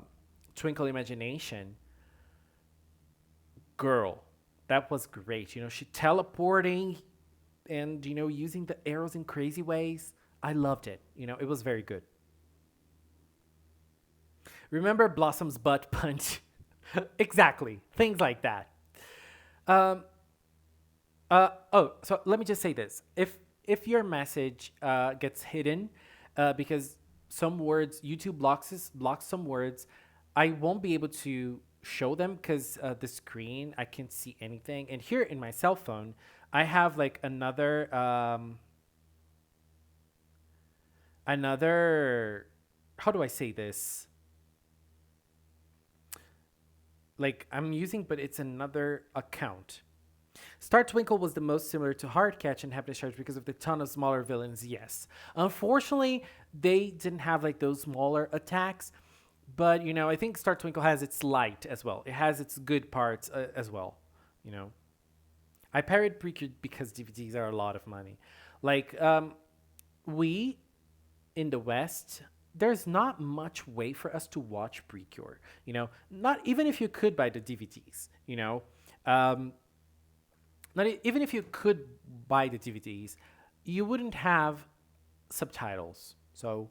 twinkle imagination. Girl, that was great. You know, she teleporting and using the arrows in crazy ways. I loved it. You know, it was very good. Remember Blossom's butt punch? Exactly. Things like that. Um, so let me just say this: if your message gets hidden because some words YouTube blocks some words, I won't be able to show them because the screen I can't see anything. And here in my cell phone, I have like another. How do I say this? Like I'm using, but it's another account. Star Twinkle was the most similar to Hardcatch and Happiness Charge because of the ton of smaller villains, yes. Unfortunately, they didn't have like those smaller attacks, but I think Star Twinkle has its light as well. It has its good parts as well, you know. I parried Precure because DVDs are a lot of money. Like, we in the West, there's not much way for us to watch Precure. Not even if you could buy the DVDs. Um, even if you could buy the DVDs, you wouldn't have subtitles. So,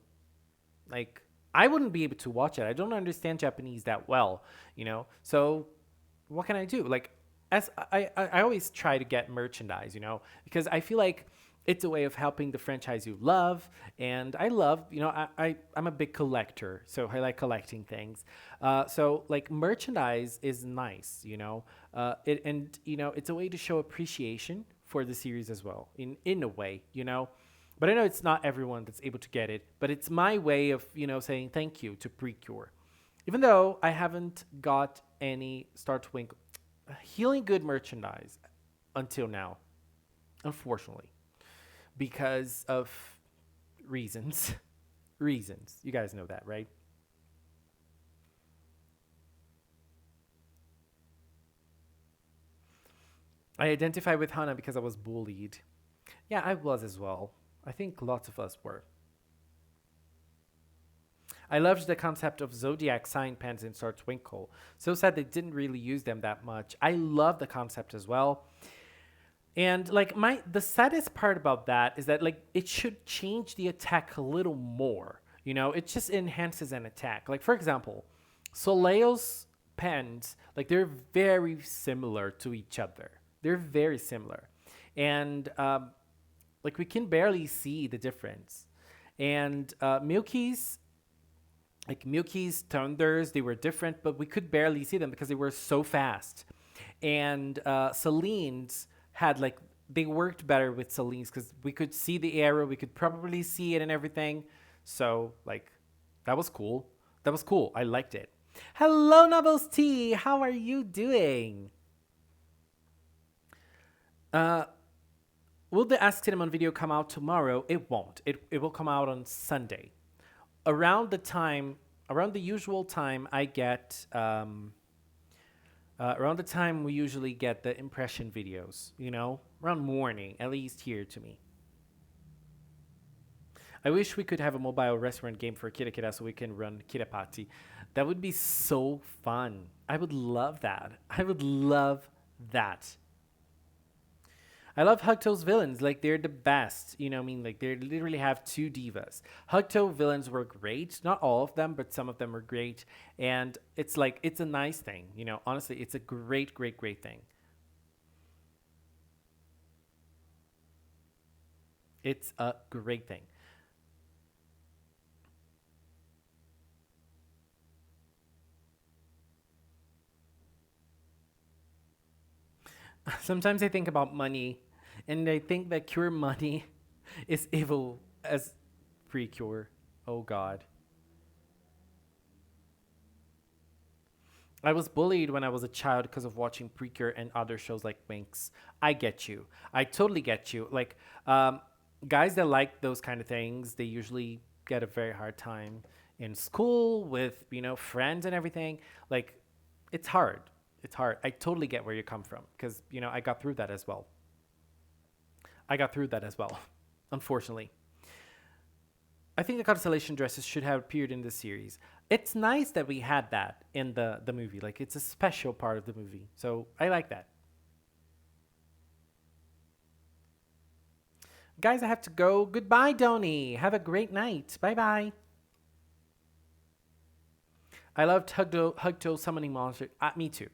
like, I wouldn't be able to watch it. I don't understand Japanese that well. So what can I do? Like, as I always try to get merchandise, because I feel like it's a way of helping the franchise you love. And I love, I'm a big collector, so I like collecting things. So like merchandise is nice, it's a way to show appreciation for the series as well, in a way. But I know it's not everyone that's able to get it, but it's my way of, saying thank you to Precure. Even though I haven't got any Star Twinkle Healing Good merchandise until now, unfortunately, because of reasons. Reasons. You guys know that, right? I identify with Hana because I was bullied. Yeah, I was as well. I think lots of us were. I loved the concept of zodiac sign pens in Star Twinkle. So sad they didn't really use them that much. I love the concept as well. And like the saddest part about that is that like it should change the attack a little more. It just enhances an attack. Like for example, Soleil's pens, like they're very similar to each other. They're very similar. And like we can barely see the difference. And Milky's thunders, they were different, but we could barely see them because they were so fast. And Celine's had like they worked better with Celine's because we could see the arrow, we could probably see it and everything. So like that was cool. That was cool. I liked it. Hello, Nubbles T. How are you doing? Will the Ask Cinnamon video come out tomorrow? It won't. It will come out on Sunday. Around the usual time I get, around the time we usually get the impression videos, around morning, at least here to me. I wish we could have a mobile restaurant game for Kira Kira so we can run Kirapati. That would be so fun. I would love that. I would love that. I love Hugto's villains. Like, they're the best. I mean? Like, they literally have two divas. Hugto villains were great. Not all of them, but some of them were great. And it's like, it's a nice thing. Honestly, it's a great, great, great thing. It's a great thing. Sometimes I think about money, and I think that Cure Money is evil as Precure. Oh God. I was bullied when I was a child because of watching Precure and other shows like Winx. I get you. I totally get you. Like, guys that like those kind of things, they usually get a very hard time. in school with, friends and everything. Like, it's hard. It's hard. I totally get where you come from because, I got through that as well. Unfortunately. I think the constellation dresses should have appeared in the series. It's nice that we had that in the movie. Like, it's a special part of the movie. So I like that. Guys, I have to go. Goodbye, Donnie. Have a great night. Bye-bye. I loved Hugtto summoning monster. Me too.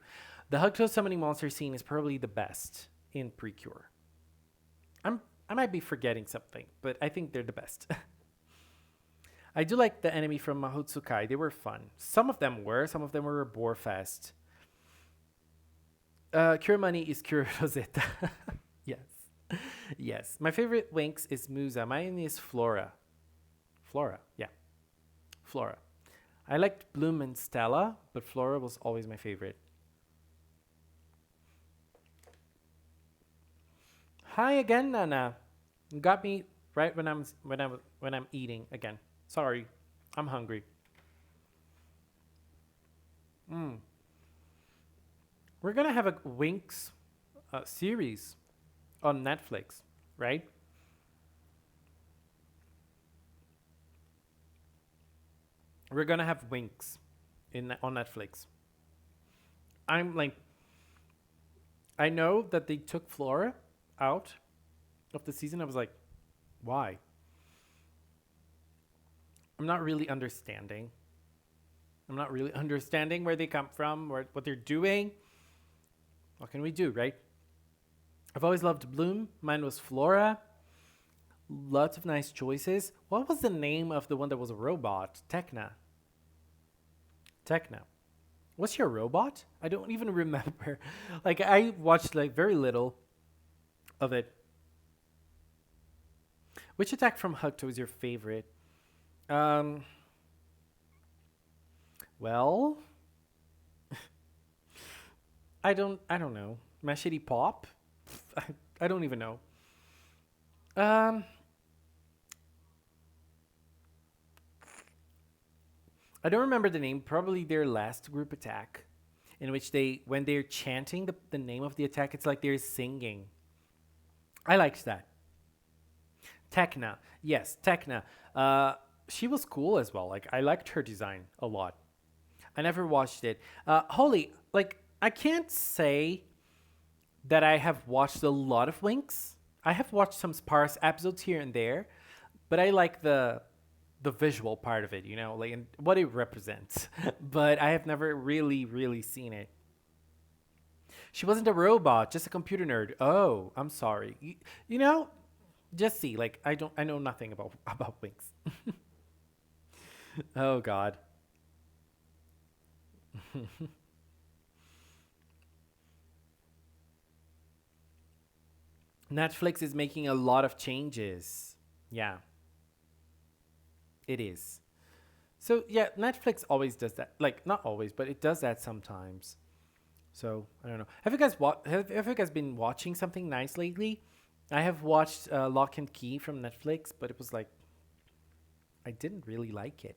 The Hugtto summoning monster scene is probably the best in Precure. I might be forgetting something, but I think they're the best. I do like the enemy from Mahotsukai. They were fun. Some of them were a bore fest. Cure Money is Cure Rosetta. Yes. Yes. My favorite Winx is Musa. Mine is Flora. Flora, yeah. Flora. I liked Bloom and Stella, but Flora was always my favorite. Hi again, Nana. You got me right when I'm eating again. Sorry, I'm hungry. We're gonna have a Winx series on Netflix, right? We're gonna have Winx on Netflix. I'm like, I know that they took Flora out of the season. I was like, why? I'm not really understanding where they come from, or what they're doing. What can we do, right? I've always loved Bloom. Mine was Flora. Lots of nice choices. What was the name of the one that was a robot? Tekna. Was she a robot? I don't even remember. Like, I watched like very little of it. Which attack from Hugtto is your favorite? Well, I don't know. Mashity Pop? I don't even know. I don't remember the name. Probably their last group attack, in which when they're chanting the name of the attack, it's like they're singing. I liked that. Tekna. Yes, Tekna. She was cool as well. Like, I liked her design a lot. I never watched it. Holy, like, I can't say that I have watched a lot of Winx. I have watched some sparse episodes here and there, but I like the visual part of it, like, and what it represents. But I have never really seen it. She wasn't a robot, just a computer nerd. Oh, I'm sorry. Just see, like, I know nothing about Winx. Oh God. Netflix is making a lot of changes. Yeah. It is. So yeah, Netflix always does that. Like, not always, but it does that sometimes. So I don't know. Have you guys been watching something nice lately? I have watched Lock and Key from Netflix, but it was like, I didn't really like it.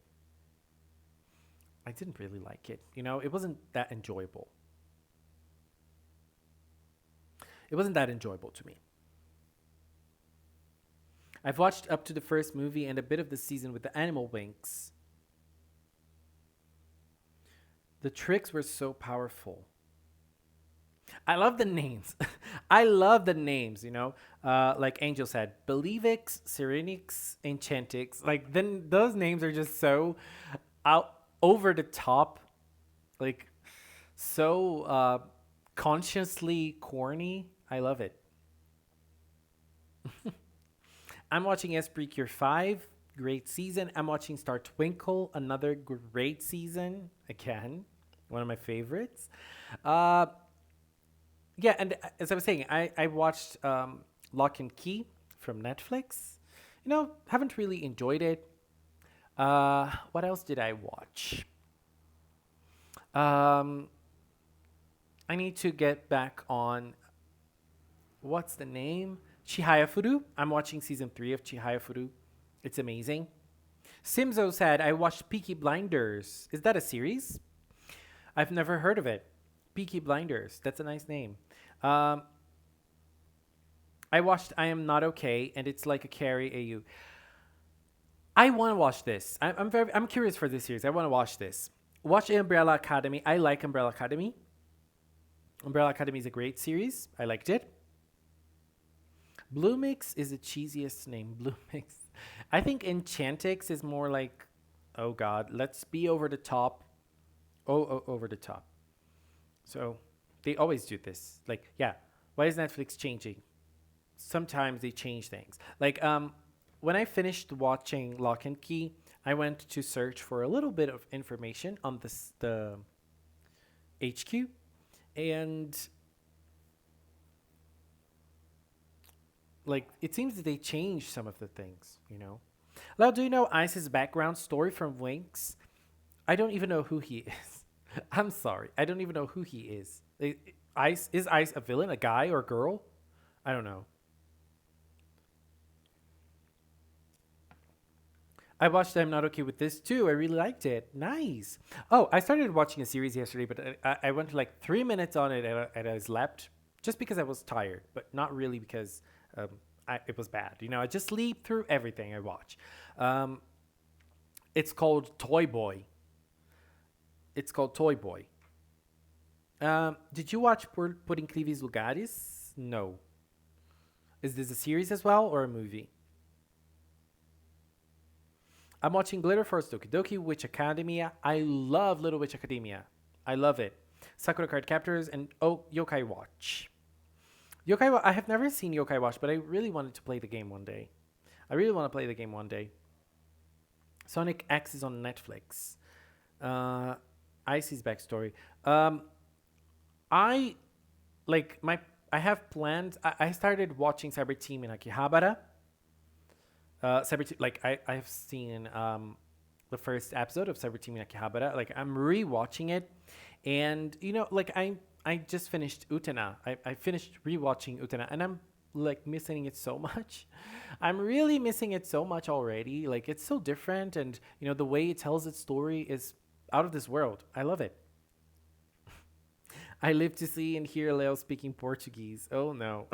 It wasn't that enjoyable. It wasn't that enjoyable to me. I've watched up to the first movie and a bit of the season with the Animal Winx. The tricks were so powerful. I love the names. I love the names, like Angel said, Believix, Serenix, Enchantix. Like, then those names are just so out over the top, like, so consciously corny. I love it. I'm watching Precure 5, great season. I'm watching Star Twinkle, another great season. Again, one of my favorites. Yeah, and as I was saying, I watched Lock and Key from Netflix. Haven't really enjoyed it. What else did I watch? I need to get back on, what's the name? Chihayafuru. I'm watching season 3 of Chihayafuru. It's amazing. Simzo said, I watched Peaky Blinders. Is that a series? I've never heard of it. Peaky Blinders. That's a nice name. Um, I watched I Am Not Okay, and it's like a Carrie AU. I want to watch this. I'm curious for this series. I want to watch this. Watch Umbrella Academy. I like Umbrella Academy. Umbrella Academy is a great series. I liked it. Blue Mix is the cheesiest name. Blue Mix. I think Enchantix is more like, oh God, let's be over the top. Over the top. So they always do this. Like, yeah, why is Netflix changing? Sometimes they change things. Like, when I finished watching Lock and Key, I went to search for a little bit of information on the HQ, and like it seems that they changed some of the things. Now, do you know Ice's background story from Winx? I don't even know who he is. I'm sorry, I don't even know who he is. Is Ice a villain, a guy or a girl? I don't know. I watched I'm Not Okay with This too. I really liked it. Nice. Oh, I started watching a series yesterday, but I went like 3 minutes on it and I slept just because I was tired, but not really because it was bad. I just sleep through everything I watch. It's called Toy Boy. Did you watch Por Incríveis Lugares? No. Is this a series as well or a movie? I'm watching Glitter Force Doki Doki Witch Academia. I love Little Witch Academia. I love it. Sakura Card Captors and Yokai Watch. I have never seen Yokai Watch, but I really wanted to play the game one day. Sonic X is on Netflix. Icy's backstory. I have plans. I started watching Cyber Team in Akihabara. I have seen the first episode of Cyber Team in Akihabara. Like I'm rewatching it, and I just finished Utena. I finished rewatching Utena, and I'm like missing it so much. I'm really missing it so much already. Like it's so different, and the way it tells its story is out of this world. I love it. I live to see and hear Leo speaking Portuguese. Oh no.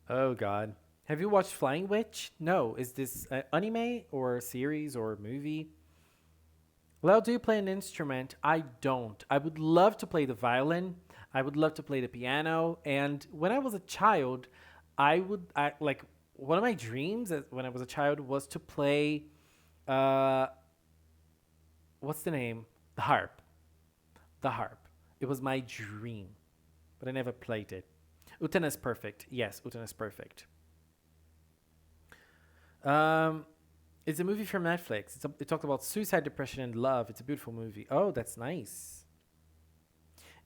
Oh God. Have you watched Flying Witch? No. Is this an anime or a series or a movie? Leo, do you play an instrument? I don't. I would love to play the violin. I would love to play the piano. And when I was a child, one of my dreams when I was a child was to play, what's the name? The harp. The harp. It was my dream, but I never played it. Utena is perfect. Yes, Utena is perfect. It's a movie from Netflix. It talks about suicide, depression, and love. It's a beautiful movie. Oh, that's nice.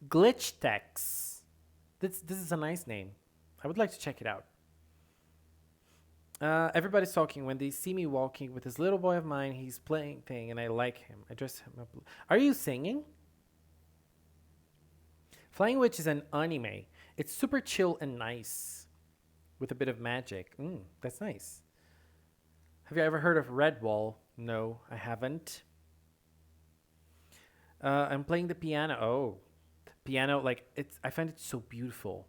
Glitch Tex. This is a nice name. I would like to check it out. Everybody's talking. When they see me walking with this little boy of mine, he's playing thing, and I like him. I dress him up. Are you singing? Flying Witch is an anime. It's super chill and nice, with a bit of magic. That's nice. Have you ever heard of Redwall? No, I haven't. I'm playing the piano. Oh, piano! I find it so beautiful.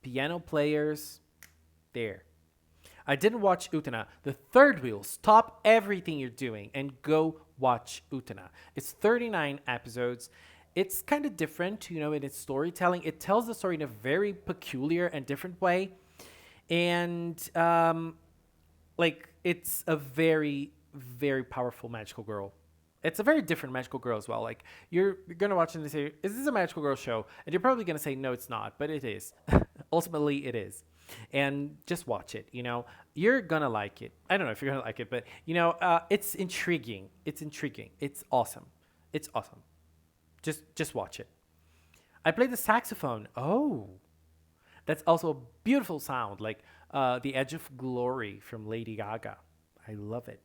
Piano players, there. I didn't watch Utena. The third wheel. Stop everything you're doing and go watch Utena. It's 39 episodes. It's kind of different, in its storytelling. It tells the story in a very peculiar and different way. And, it's a very, very powerful magical girl. It's a very different magical girl as well. Like, you're going to watch it and say, is this a magical girl show? And you're probably going to say, no, it's not. But it is. Ultimately, it is. And just watch it, You're going to like it. I don't know if you're going to like it, but, it's intriguing. It's awesome. Just watch it. I played the saxophone. Oh. That's also a beautiful sound, like The Edge of Glory from Lady Gaga. I love it.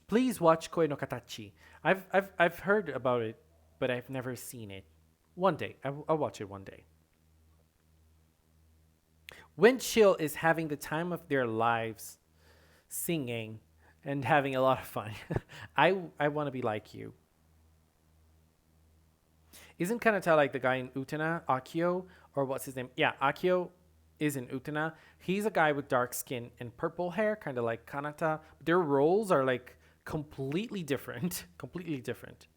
Please watch Koi no Katachi. I've heard about it, but I've never seen it. One day. I'll watch it one day. Windchill is having the time of their lives singing and having a lot of fun. I want to be like you. Isn't Kanata like the guy in Utena, Akio, or what's his name? Yeah, Akio is in Utena. He's a guy with dark skin and purple hair, kind of like Kanata. Their roles are like completely different. Completely different.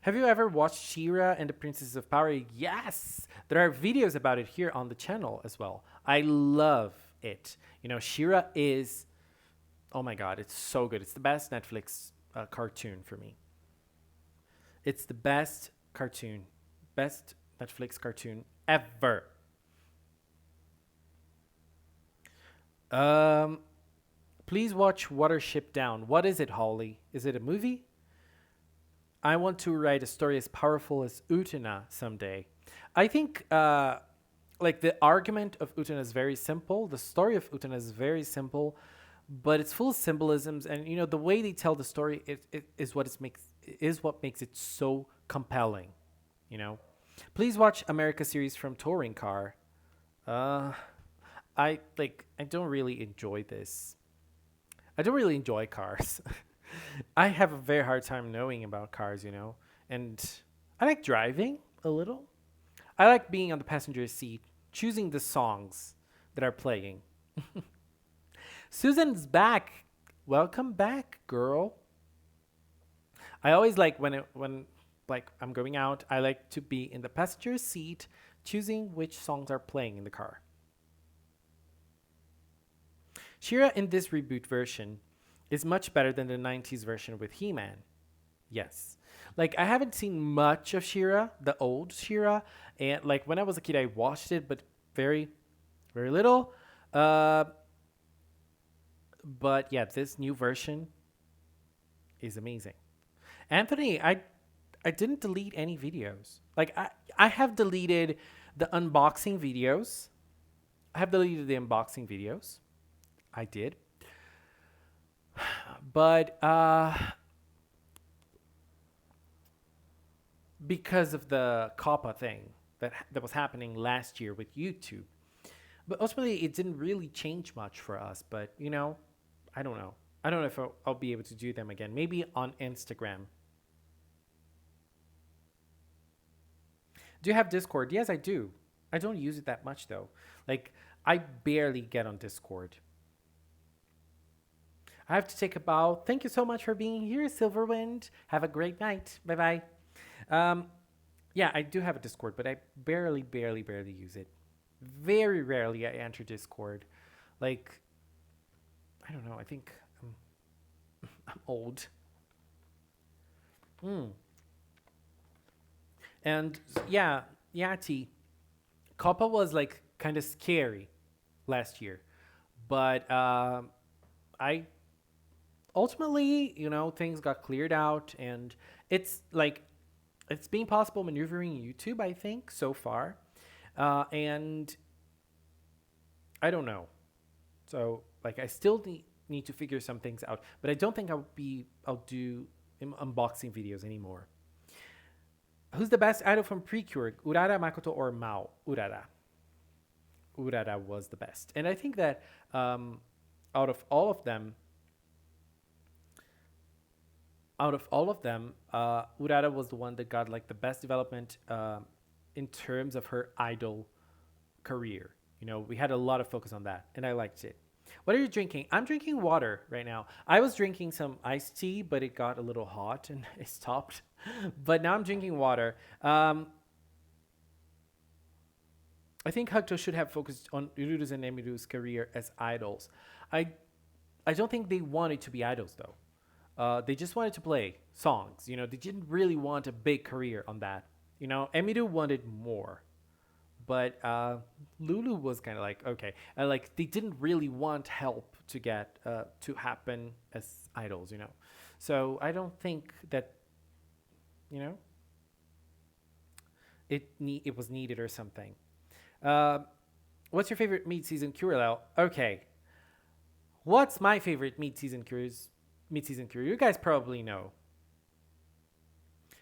Have you ever watched Shira and the Princesses of Power? Yes! There are videos about it here on the channel as well. I love it. You know, Shira is, oh my god, it's so good. It's the best Netflix cartoon for me. It's the best cartoon, best Netflix cartoon ever. Um, Please watch Watership Down. What is it, Holly? Is it a movie? I want to write a story as powerful as Utena someday. I think like the argument of Utena is very simple. The story of Utena is very simple, but it's full of symbolisms, and you know the way they tell the story is what makes it so compelling. You know, please watch America series from Touring Car. I don't really enjoy this. I don't really enjoy cars. I have a very hard time knowing about cars, you know, and I like driving a little. I like being on the passenger seat, choosing the songs that are playing. Susan's back. Welcome back, girl. I always like when like I'm going out, I like to be in the passenger seat choosing which songs are playing in the car. She-Ra in this reboot version is much better than the 90s version with He-Man. Yes. Like I haven't seen much of She-Ra, the old She-Ra, and like when I was a kid I watched it but very very little. But yeah, this new version is amazing. Anthony, I didn't delete any videos. Like I have deleted the unboxing videos. I have deleted the unboxing videos. I did. But because of the COPPA thing that was happening last year with YouTube. But ultimately it didn't really change much for us, but you know, I don't know. I don't know if I'll be able to do them again. Maybe on Instagram. Do you have Discord? Yes, I do. I don't use it that much though. Like I barely get on Discord. I have to take a bow. Thank you so much for being here, Silverwind. Have a great night. Bye bye. Yeah, I do have a Discord, but I barely use it. Very rarely I enter Discord. Like, I don't know. I think I'm old. And yeah, Yati, Koppa was like kind of scary last year, but I ultimately, you know, things got cleared out, and it's like it's been possible maneuvering YouTube, I think, so far, and I don't know. So like, I still need to figure some things out, but I don't think I'll do unboxing videos anymore. Who's the best idol from Precure? Urara, Makoto, or Mao? Urara. Urara was the best. And I think that out of all of them, Urara was the one that got like the best development in terms of her idol career. You know, we had a lot of focus on that, and I liked it. What are you drinking? I'm drinking water right now. I was drinking some iced tea, but it got a little hot and it stopped. But now I'm drinking water. I think Hugtto should have focused on Ururu's and Emiru's career as idols. I don't think they wanted to be idols though. They just wanted to play songs. You know, they didn't really want a big career on that. You know, Emiru wanted more. But Lulu was kind of like, okay. Like, they didn't really want help to get to happen as idols, you know. So I don't think that, you know, it was needed or something. What's your favorite mid-season Curel? Okay. What's my favorite mid-season cure? You guys probably know.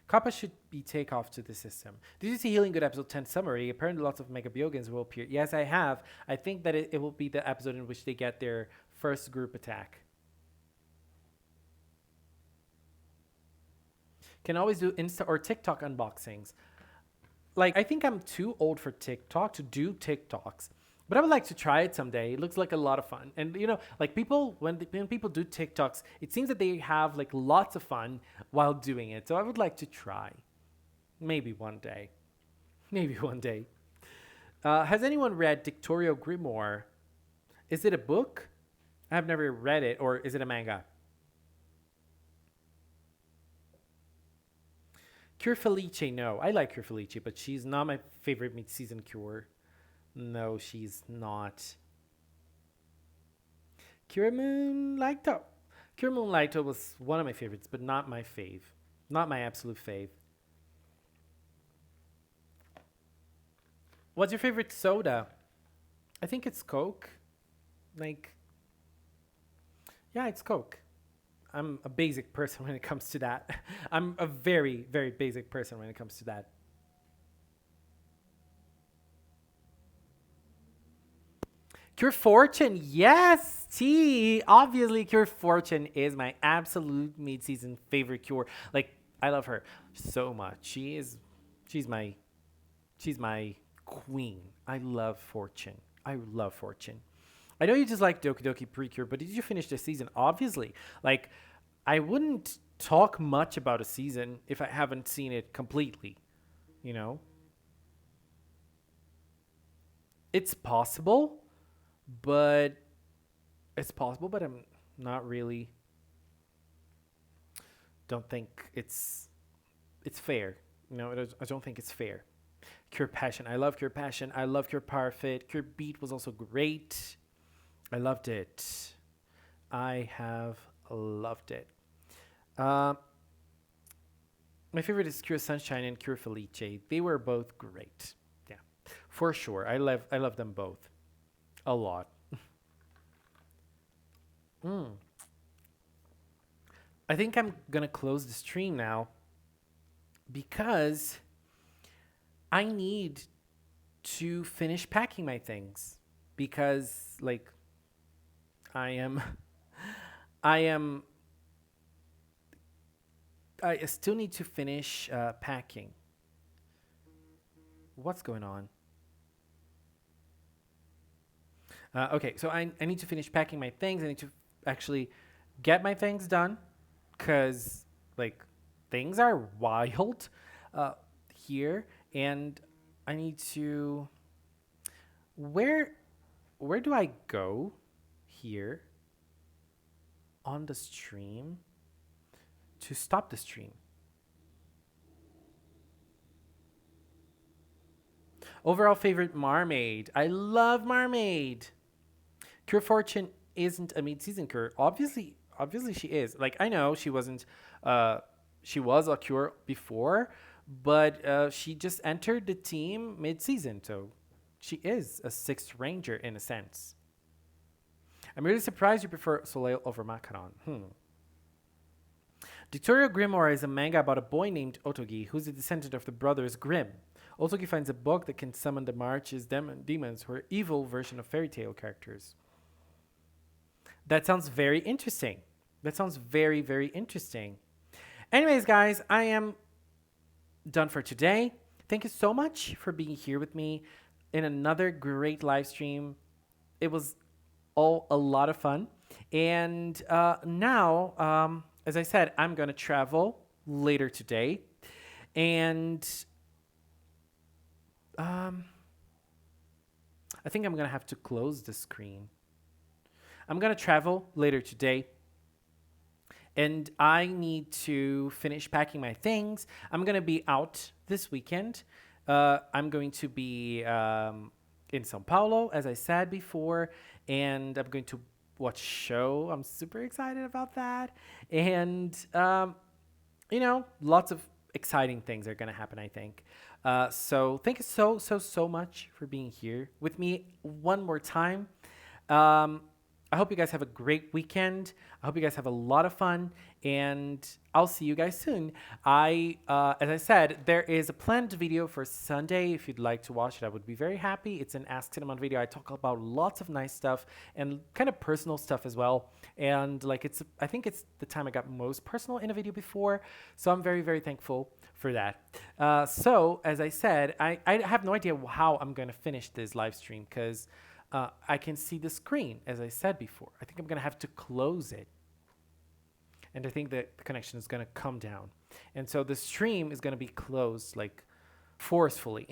Kappa should be take off to the system. Did you see Healing Good episode 10 summary? Apparently lots of Mega Byogans will appear. Yes, I have. I think that it will be the episode in which they get their first group attack. Can always do Insta or TikTok unboxings. Like, I think I'm too old for TikTok to do TikToks. But I would like to try it someday. It looks like a lot of fun. And, you know, like people, when people do TikToks, it seems that they have like lots of fun while doing it. So I would like to try. Maybe one day. Maybe one day. Has anyone read Dictorio Grimoire? Is it a book? I've never read it. Or is it a manga? Cure Felice, no. I like Cure Felice, but she's not my favorite mid-season cure. No, she's not. Cure Moonlighto. Cure Moonlighto was one of my favorites, but not my fave. Not my absolute fave. What's your favorite soda? I think it's Coke. Like, yeah, it's Coke. I'm a basic person when it comes to that. I'm a very, very basic person when it comes to that. Cure Fortune, yes, T. Obviously, Cure Fortune is my absolute mid-season favorite cure. Like, I love her so much. She's my queen. I love Fortune. I love Fortune. I know you just like Doki Doki Precure, but did you finish the season? Obviously. Like, I wouldn't talk much about a season if I haven't seen it completely, you know? It's possible, but I'm not really, don't think it's fair. You know, I don't think it's fair. Cure Passion. I love Cure Passion. I love Cure Parfit. Cure Beat was also great. I loved it. I have loved it. My favorite is Cure Sunshine and Cure Felice. They were both great. Yeah, for sure. I love them both a lot. I think I'm gonna close the stream now because I need to finish packing my things because like I am I still need to finish packing. What's going on? Okay, so I need to finish packing my things. I need to actually get my things done because, like, things are wild here. And I need to... Where do I go here on the stream to stop the stream? Overall favorite, Marmaid. I love Marmaid. Cure Fortune isn't a mid-season cure. Obviously she is. Like, I know she wasn't. She was a cure before, but she just entered the team mid-season, so she is a sixth ranger in a sense. I'm really surprised you prefer Soleil over Macaron. Dictorio Grimoire is a manga about a boy named Otogi, who's a descendant of the brothers Grimm. Otogi finds a book that can summon the March's demons, who are evil version of fairy tale characters. That sounds very interesting. That sounds very, very interesting. Anyways, guys, I am done for today. Thank you so much for being here with me in another great live stream. It was all a lot of fun. And now, as I said, I'm going to travel later today. And I think I'm going to have to close the screen. I'm going to travel later today. And I need to finish packing my things. I'm going to be out this weekend. I'm going to be in Sao Paulo, as I said before. And I'm going to watch a show. I'm super excited about that. And, you know, lots of exciting things are going to happen, I think. So thank you so much for being here with me one more time. I hope you guys have a great weekend. I hope you guys have a lot of fun, and I'll see you guys soon. As I said, there is a planned video for Sunday. If you'd like to watch it, I would be very happy. It's an Ask Cinnamon video. I talk about lots of nice stuff and kind of personal stuff as well. And like I think it's the time I got most personal in a video before. So I'm very, very thankful for that. So as I said, I have no idea how I'm going to finish this live stream because I can see the screen, as I said before. I think I'm going to have to close it. And I think that the connection is going to come down. And so the stream is going to be closed, like, forcefully.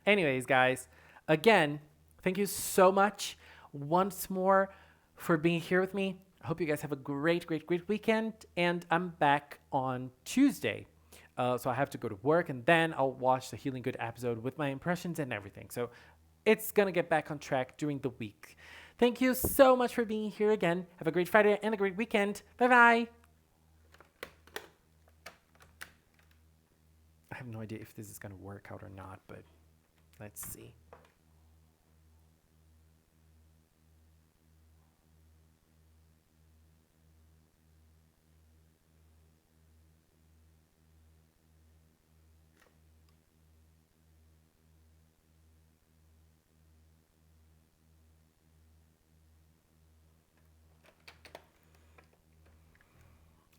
Anyways, guys, again, thank you so much once more for being here with me. I hope you guys have a great, great, great weekend. And I'm back on Tuesday. So I have to go to work, and then I'll watch the Healing Good episode with my impressions and everything. So it's going to get back on track during the week. Thank you so much for being here again. Have a great Friday and a great weekend. Bye-bye. I have no idea if this is going to work out or not, but let's see.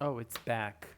Oh, it's back.